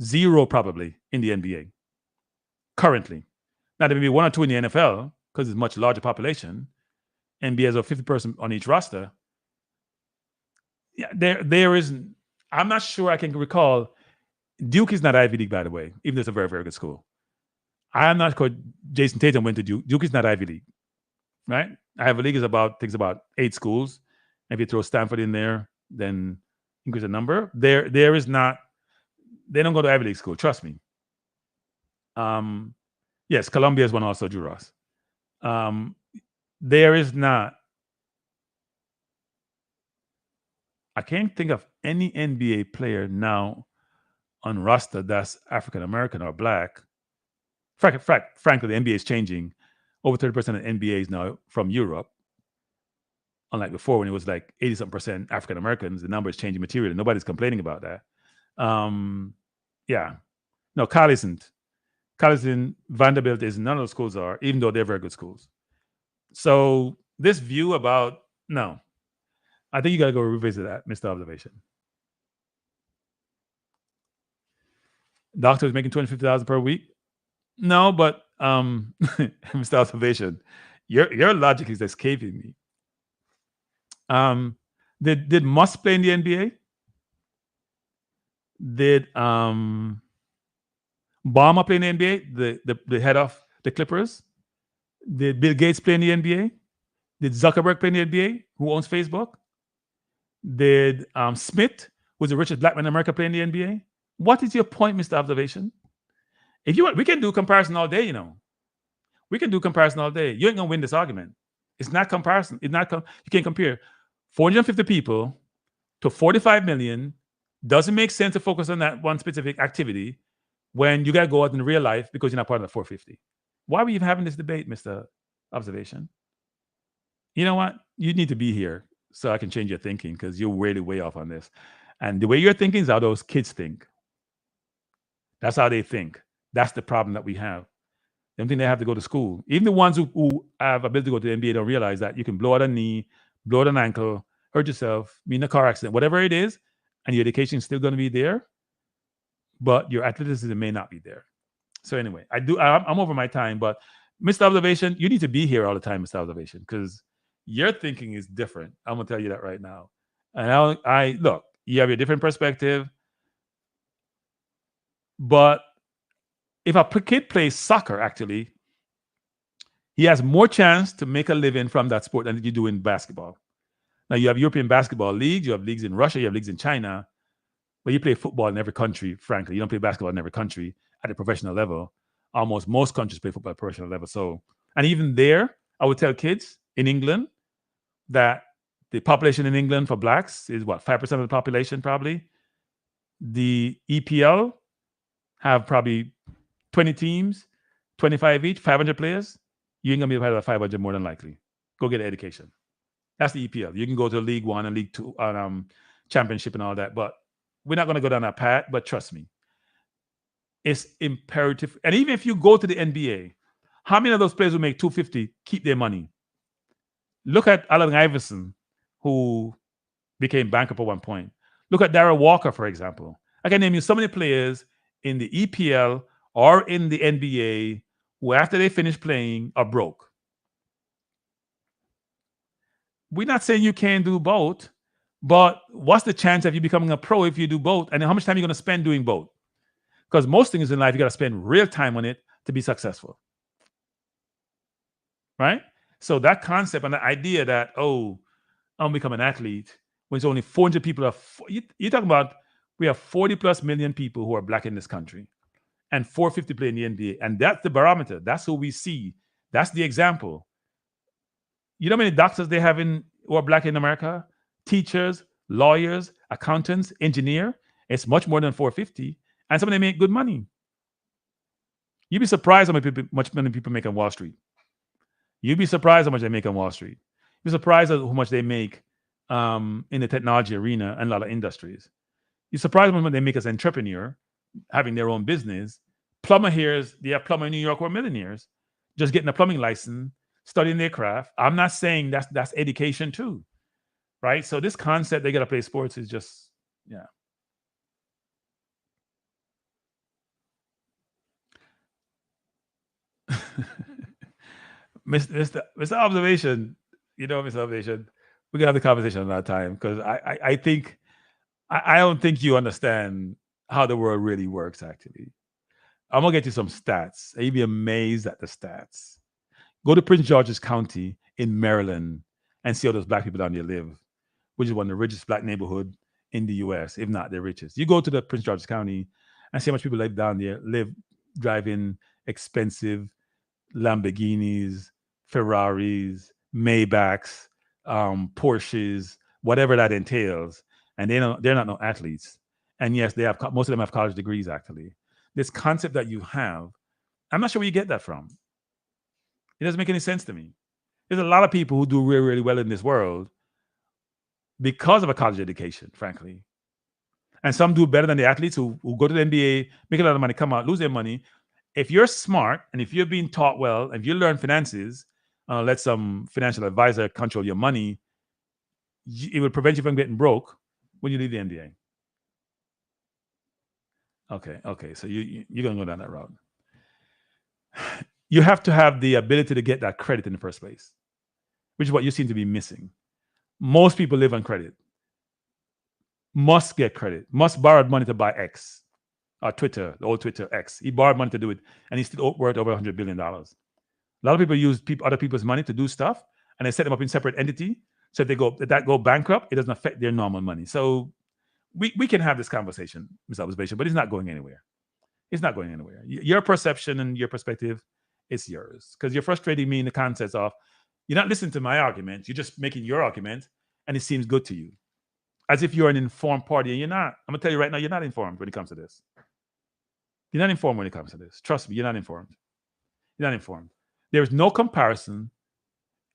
0 probably in the NBA currently. Now, there may be 1 or 2 in the NFL because it's a much larger population. NBA has a 50 person on each roster. Yeah, there is, I'm not sure I can recall. Duke is not Ivy League, by the way, even though it's a very, very good school. I'm not sure Jason Tatum went to Duke. Duke is not Ivy League, right? Ivy League is about 8 schools. And if you throw Stanford in there, then increase the number. There is not, they don't go to Ivy League school, trust me. Yes, Columbia is one also, Drew Ross. There is not, I can't think of any NBA player now on roster that's African American or Black. Frankly, the NBA is changing. Over 30% of NBA is now from Europe. Unlike before, when it was like 80-something% African Americans, the number is changing materially. Nobody's complaining about that. Yeah. No, Cal isn't. Vanderbilt is, none of those schools are, even though they're very good schools. So this view about, no. I think you got to go revisit that, Mr. Observation. Doctor is making $250,000 per week. No, but Mr. Observation, your logic is escaping me. Did Musk play in the NBA? Did Ballmer play in the NBA? The head of the Clippers? Did Bill Gates play in the NBA? Did Zuckerberg play in the NBA? Who owns Facebook? Did Smith, who's the richest black man in America, play in the NBA? What is your point, Mr. Observation? If you want, we can do comparison all day, you know. We can do comparison all day. You ain't gonna win this argument. It's not comparison. You can't compare 450 people to 45 million. Doesn't make sense to focus on that one specific activity when you gotta go out in real life because you're not part of the 450. Why are we even having this debate, Mr. Observation? You know what? You need to be here so I can change your thinking because you're really way off on this. And the way you're thinking is how those kids think. That's how they think. That's the problem that we have. They don't think they have to go to school. Even the ones who have ability to go to the NBA don't realize that you can blow out a knee, blow out an ankle, hurt yourself, be in a car accident, whatever it is, and your education is still going to be there, but your athleticism may not be there. So anyway, I'm over my time, but Mr. Observation, you need to be here all the time, Mr. Observation, because your thinking is different. I'm going to tell you that right now. And I look, you have a different perspective, but if a kid plays soccer, actually, he has more chance to make a living from that sport than you do in basketball. Now, you have European basketball leagues, you have leagues in Russia, you have leagues in China, but you play football in every country, frankly. You don't play basketball in every country at a professional level. Almost most countries play football at a professional level. So, and even there, I would tell kids in England that the population in England for blacks is what, 5% of the population probably. The EPL have probably 20 teams, 25 each, 500 players. You ain't gonna be part of the 500 more than likely. Go get an education. That's the EPL. You can go to League One and League Two, Championship and all that, but we're not gonna go down that path. But trust me, it's imperative. And even if you go to the NBA, how many of those players who make $250 keep their money? Look at Allen Iverson, who became bankrupt at one point. Look at Darrell Walker, for example. I can name you so many players in the EPL or in the NBA who, after they finish playing, are broke. We're not saying you can't do both, but what's the chance of you becoming a pro if you do both? And how much time are you going to spend doing both? Because most things in life, you got to spend real time on it to be successful. Right? So that concept and the idea that, oh, I'm become an athlete when it's only 400 people. You're talking about we have 40 plus million people who are black in this country and 450 play in the NBA. And that's the barometer. That's who we see. That's the example. You know how many doctors they have who are black in America? Teachers, lawyers, accountants, engineer. It's much more than 450. And some of them make good money. You'd be surprised how much money people make on Wall Street. You'd be surprised how much they make on Wall Street. You'd be surprised at how much they make in the technology arena and a lot of industries. You're surprised when they make as an entrepreneur, having their own business. Plumber here, they have plumber in New York who are millionaires, just getting a plumbing license, studying their craft. I'm not saying that's education too, right? So this concept they got to play sports is just, yeah. Mr. Observation, Mr. Observation, we can have the conversation another time because I think I don't think you understand how the world really works. Actually, I'm gonna get you some stats, and you'll be amazed at the stats. Go to Prince George's County in Maryland and see how those black people down there live, which is one of the richest black neighborhood in the U.S., if not the richest. You go to the Prince George's County and see how much people live down there, driving expensive Lamborghinis, Ferraris, Maybachs, Porsches, whatever that entails, and they're not no athletes. And yes, most of them have college degrees. Actually, this concept that you have, I'm not sure where you get that from. It doesn't make any sense to me. There's a lot of people who do really, really well in this world because of a college education, frankly, and some do better than the athletes who go to the NBA, make a lot of money, come out, lose their money. If you're smart and if you're being taught well, if you learn finances, let some financial advisor control your money, it will prevent you from getting broke when you leave the NBA. Okay. So you're going to go down that route. You have to have the ability to get that credit in the first place, which is what you seem to be missing. Most people live on credit. Must get credit. Must borrow money to buy X. Twitter, the old Twitter X. He borrowed money to do it, and he's still worth over $100 billion. A lot of people use other people's money to do stuff, and they set them up in separate entity. So if that go bankrupt, it doesn't affect their normal money. So we can have this conversation, Mr. Observation, but it's not going anywhere. It's not going anywhere. Your perception and your perspective, it's yours. Because you're frustrating me in the context of you're not listening to my argument. You're just making your argument, and it seems good to you. As if you're an informed party, and you're not. I'm going to tell you right now, you're not informed when it comes to this. You're not informed when it comes to this. Trust me, you're not informed. You're not informed. There is no comparison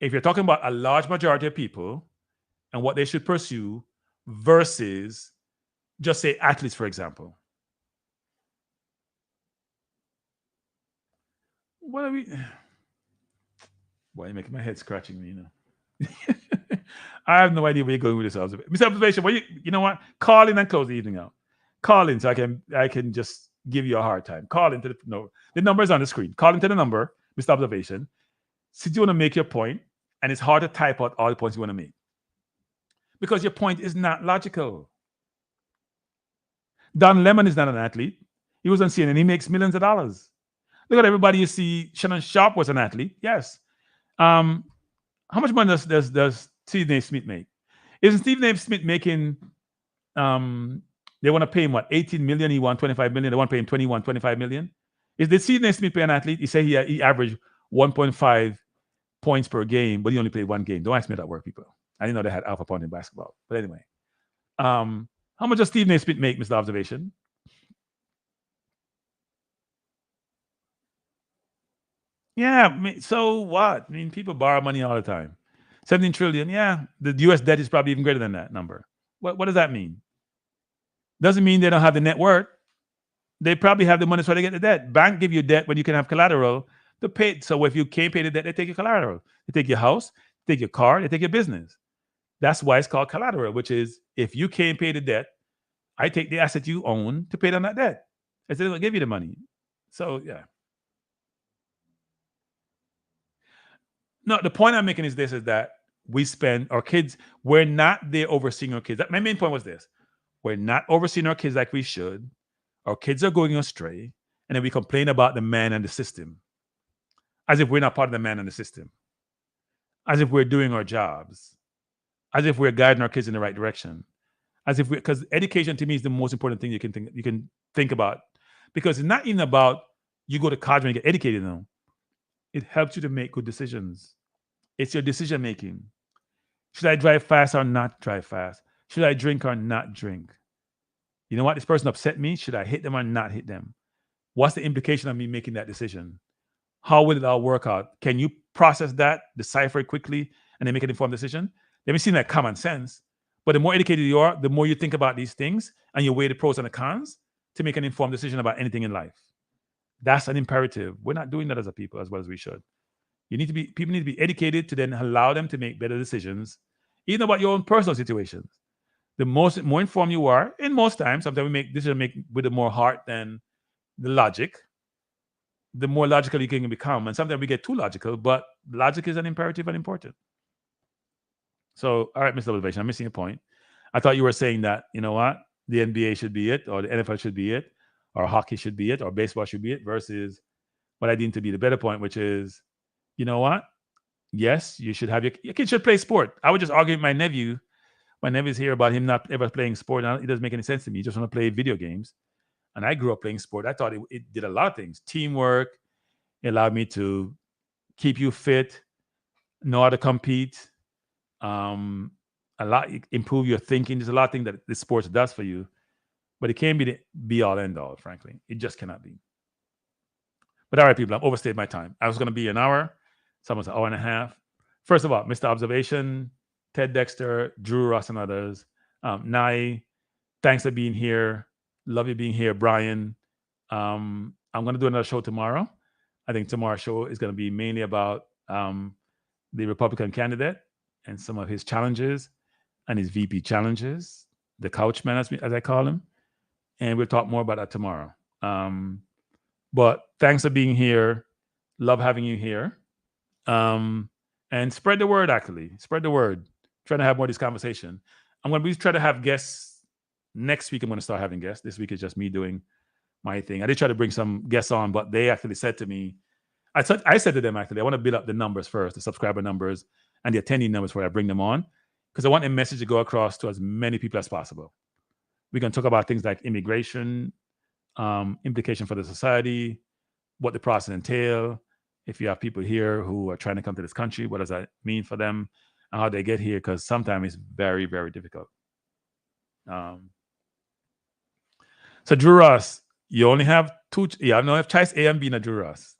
if you're talking about a large majority of people and what they should pursue versus just say athletes, for example. What are we? Why are you making my head scratching me, I have no idea where you're going with this observation. Mr. Observation, you know what? Call in and close the evening out. Call in so I can just give you a hard time. Call into the number is on the screen. Call into the number, Mr. Observation. Since you want to make your point, and it's hard to type out all the points you want to make. Because your point is not logical. Don Lemon is not an athlete. He was on CNN. He makes millions of dollars. Look at everybody you see. Shannon Sharp was an athlete. Yes. How much money does Stephen A. Smith make? Isn't Stephen A. Smith making they want to pay him what, 18 million? He won 25 million. They want to pay him 21, 25 million. Did Stephen A. Smith pay an athlete? He said he averaged 1.5 points per game, but he only played one game. Don't ask me how that work, people. I didn't know they had alpha point in basketball. But anyway, how much does Stephen A. Smith make, Mr. Observation? Yeah, so what? I mean, people borrow money all the time. 17 trillion, yeah. The U.S. debt is probably even greater than that number. What does that mean? Doesn't mean they don't have the net worth. They probably have the money so they get the debt. Bank give you debt when you can have collateral to pay. So if you can't pay the debt, they take your collateral. They take your house, take your car, they take your business. That's why it's called collateral, which is if you can't pay the debt, I take the asset you own to pay down that debt. Instead of give you the money. So yeah. No, the point I'm making is this: is that we spend our kids. We're not there overseeing our kids. My main point was this: we're not overseeing our kids like we should. Our kids are going astray, and then we complain about the man and the system, as if we're not part of the man and the system, as if we're doing our jobs, as if we're guiding our kids in the right direction, as if because education to me is the most important thing you can think about, because it's not even about you go to college and you get educated now. It helps you to make good decisions. It's your decision making. Should I drive fast or not drive fast? Should I drink or not drink? You know what? This person upset me. Should I hit them or not hit them? What's the implication of me making that decision? How will it all work out? Can you process that, decipher it quickly, and then make an informed decision? They may seem like common sense, but the more educated you are, the more you think about these things and you weigh the pros and the cons to make an informed decision about anything in life. That's an imperative. We're not doing that as a people as well as we should. People need to be educated to then allow them to make better decisions, even about your own personal situations. The more informed you are, and most times, sometimes we make decisions with the more heart than the logic, the more logical you can become. And sometimes we get too logical, but logic is an imperative and important. So, all right, Mr. Elevation, I'm missing a point. I thought you were saying that, you know what, the NBA should be it, or the NFL should be it, or hockey should be it, or baseball should be it, versus what I deem to be the better point, which is, you know what? Yes, you should have your kid should play sport. I would just argue with my nephew. My nephew's here about him not ever playing sport. Now, it doesn't make any sense to me. He just want to play video games. And I grew up playing sport. I thought it did a lot of things. Teamwork. It allowed me to keep you fit, know how to compete. Improve your thinking. There's a lot of things that the sports does for you. But it can't be the be-all, end-all, frankly. It just cannot be. But all right, people, I've overstayed my time. I was going to be an hour. It's almost an hour and a half. First of all, Mr. Observation, Ted Dexter, Drew Ross, and others. Nai, thanks for being here. Love you being here, Brian. I'm going to do another show tomorrow. I think tomorrow's show is going to be mainly about the Republican candidate and some of his challenges and his VP challenges, the couchman, as I call him. And we'll talk more about that tomorrow. But thanks for being here. Love having you here. And spread the word, actually. Spread the word. Trying to have more of this conversation. I'm going to try to have guests. Next week, I'm going to start having guests. This week is just me doing my thing. I did try to bring some guests on, but they actually said to me, I said to them, actually, I want to build up the numbers first, the subscriber numbers and the attendee numbers before I bring them on, because I want a message to go across to as many people as possible. We can talk about things like immigration, implication for the society, what the process entails. If you have people here who are trying to come to this country, what does that mean for them and how they get here? Because sometimes it's very, very difficult. So Drew Ross, you only have two. Yeah, I don't have choice A and B in a Drew Ross.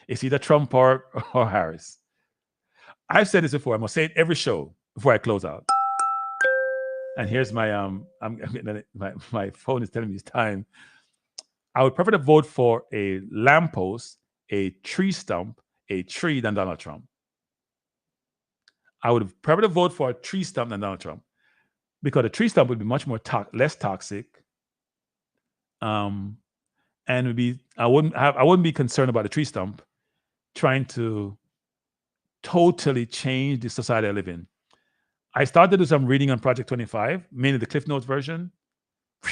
It's either Trump or Harris. I've said this before. I'm gonna say it every show before I close out. And here's my my phone is telling me it's time. I would prefer to vote for a lamppost, a tree stump, a tree than Donald Trump. I would prefer to vote for a tree stump than Donald Trump, because a tree stump would be much more less toxic. And would be I wouldn't be concerned about the tree stump trying to totally change the society I live in. I started to do some reading on Project 25, mainly the Cliff Notes version. Whew.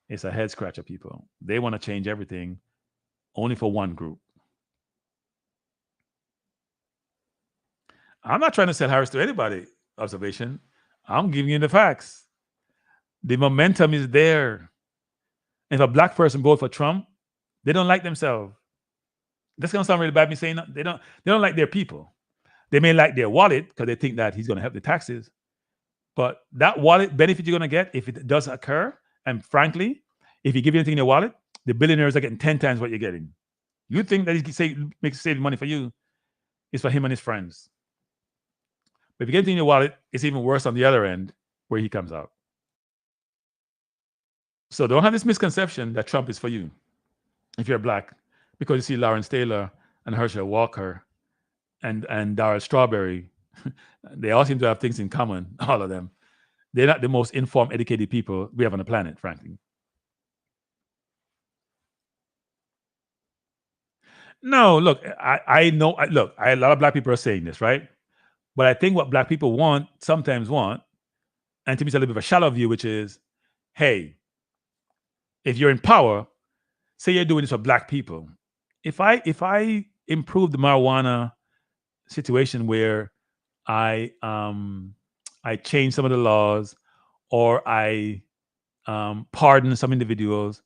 It's a head scratcher, people. They want to change everything only for one group. I'm not trying to sell Harris to anybody, Observation. I'm giving you the facts. The momentum is there. If a black person votes for Trump, they don't like themselves. That's going to sound really bad, me saying that. They don't like their people. They may like their wallet because they think that he's going to help the taxes. But that wallet benefit you're going to get, if it does occur, and frankly, if you give anything in your wallet, the billionaires are getting 10 times what you're getting. You think that he makes saving money for you, it's for him and his friends. But if you get anything in your wallet, it's even worse on the other end where he comes out. So don't have this misconception that Trump is for you if you're black, because you see Lawrence Taylor and Herschel Walker and Darryl Strawberry They all seem to have things in common, all of them. They're not the most informed, educated people we have on the planet, frankly. No, look, I know, look, a lot of black people are saying this, right? But I think what black people sometimes want, and to me it's a little bit of a shallow view, which is, hey, if you're in power, say you're doing this for black people. If I improve the marijuana situation where I change some of the laws, or I pardon some individuals,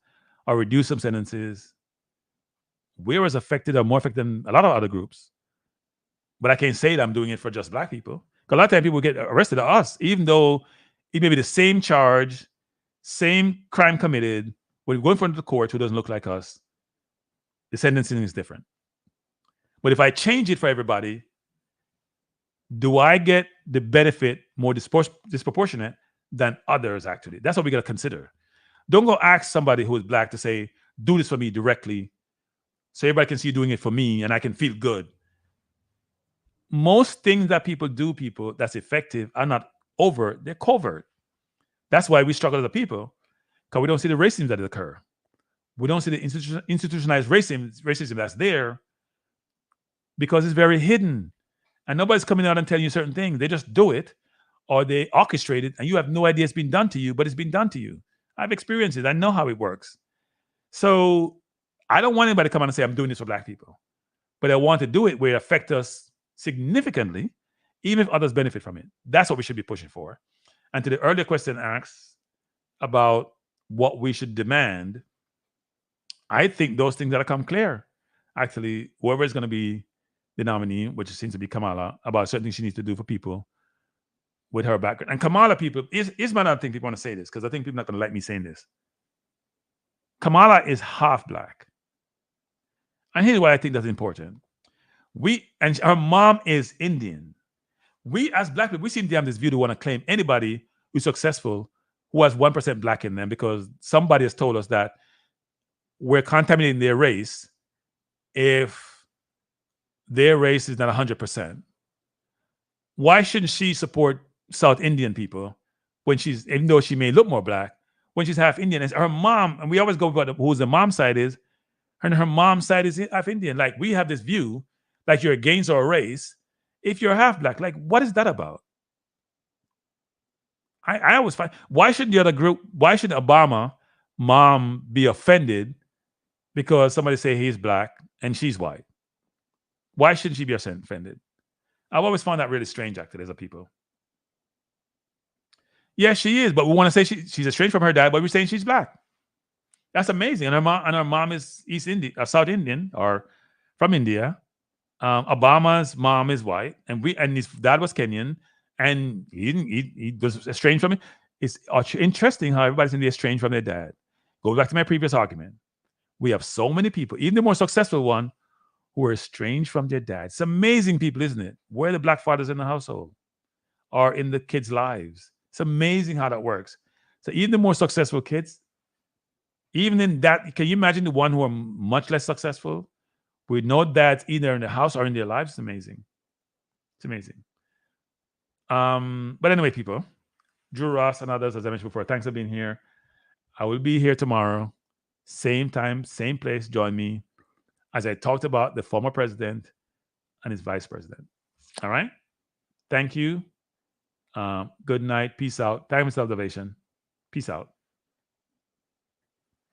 or reduce some sentences, we're as affected or more affected than a lot of other groups. But I can't say that I'm doing it for just black people. Because a lot of times people get arrested at us, even though it may be the same charge, same crime committed. When we go in front of the court who doesn't look like us, the sentencing is different. But if I change it for everybody, do I get the benefit more disproportionate than others actually? That's what we got to consider. Don't go ask somebody who is black to say, do this for me directly so everybody can see you doing it for me and I can feel good. Most things that people do, that's effective, are not overt, they're covert. That's why we struggle as a people, because we don't see the racism that occur. We don't see the institutionalized racism that's there, because it's very hidden. And nobody's coming out and telling you certain things. They just do it, or they orchestrate it, and you have no idea it's been done to you, but it's been done to you. I've experienced it. I know how it works. So I don't want anybody to come out and say, I'm doing this for black people. But I want to do it where it affects us significantly, even if others benefit from it. That's what we should be pushing for. And to the earlier question asked about what we should demand, I think those things that come clear. Actually, whoever is going to be the nominee, which seems to be Kamala, about certain things she needs to do for people with her background. And Kamala, people, is my other thing people want to say this, because I think people are not going to like me saying this. Kamala is half black. And here's why I think that's important. And her mom is Indian. We as black people, we seem to have this view to want to claim anybody who's successful who has 1% black in them, because somebody has told us that we're contaminating their race if their race is not 100%. Why shouldn't she support South Indian people when even though she may look more black, when she's half Indian? And her mom, and we always go about who's the mom's side is, and her mom's side is half Indian. Like, we have this view, like you're against our race if you're half black. Like, what is that about? I always find, why should Obama mom be offended because somebody say he's black and she's white? Why shouldn't she be offended? I've always found that really strange, actually, as a people. Yes, she is, but we want to say she's estranged from her dad, but we're saying she's black. That's amazing. And her mom is South Indian, or from India. Obama's mom is white, and his dad was Kenyan, and he was estranged from it. It's interesting how everybody's in the estranged from their dad. Go back to my previous argument. We have so many people, even the more successful one, who are estranged from their dad. It's amazing people, isn't it? Where are the black fathers in the household or in the kids' lives? It's amazing how that works. So even the more successful kids, even in that, can you imagine the one who are much less successful with no dads either in the house or in their lives? It's amazing. It's amazing. But anyway, people, Drew Ross and others, as I mentioned before, thanks for being here. I will be here tomorrow, same time, same place. Join me as I talked about the former president and his vice president. All right? Thank you. Good night. Peace out. Time for self-elevation. Peace out.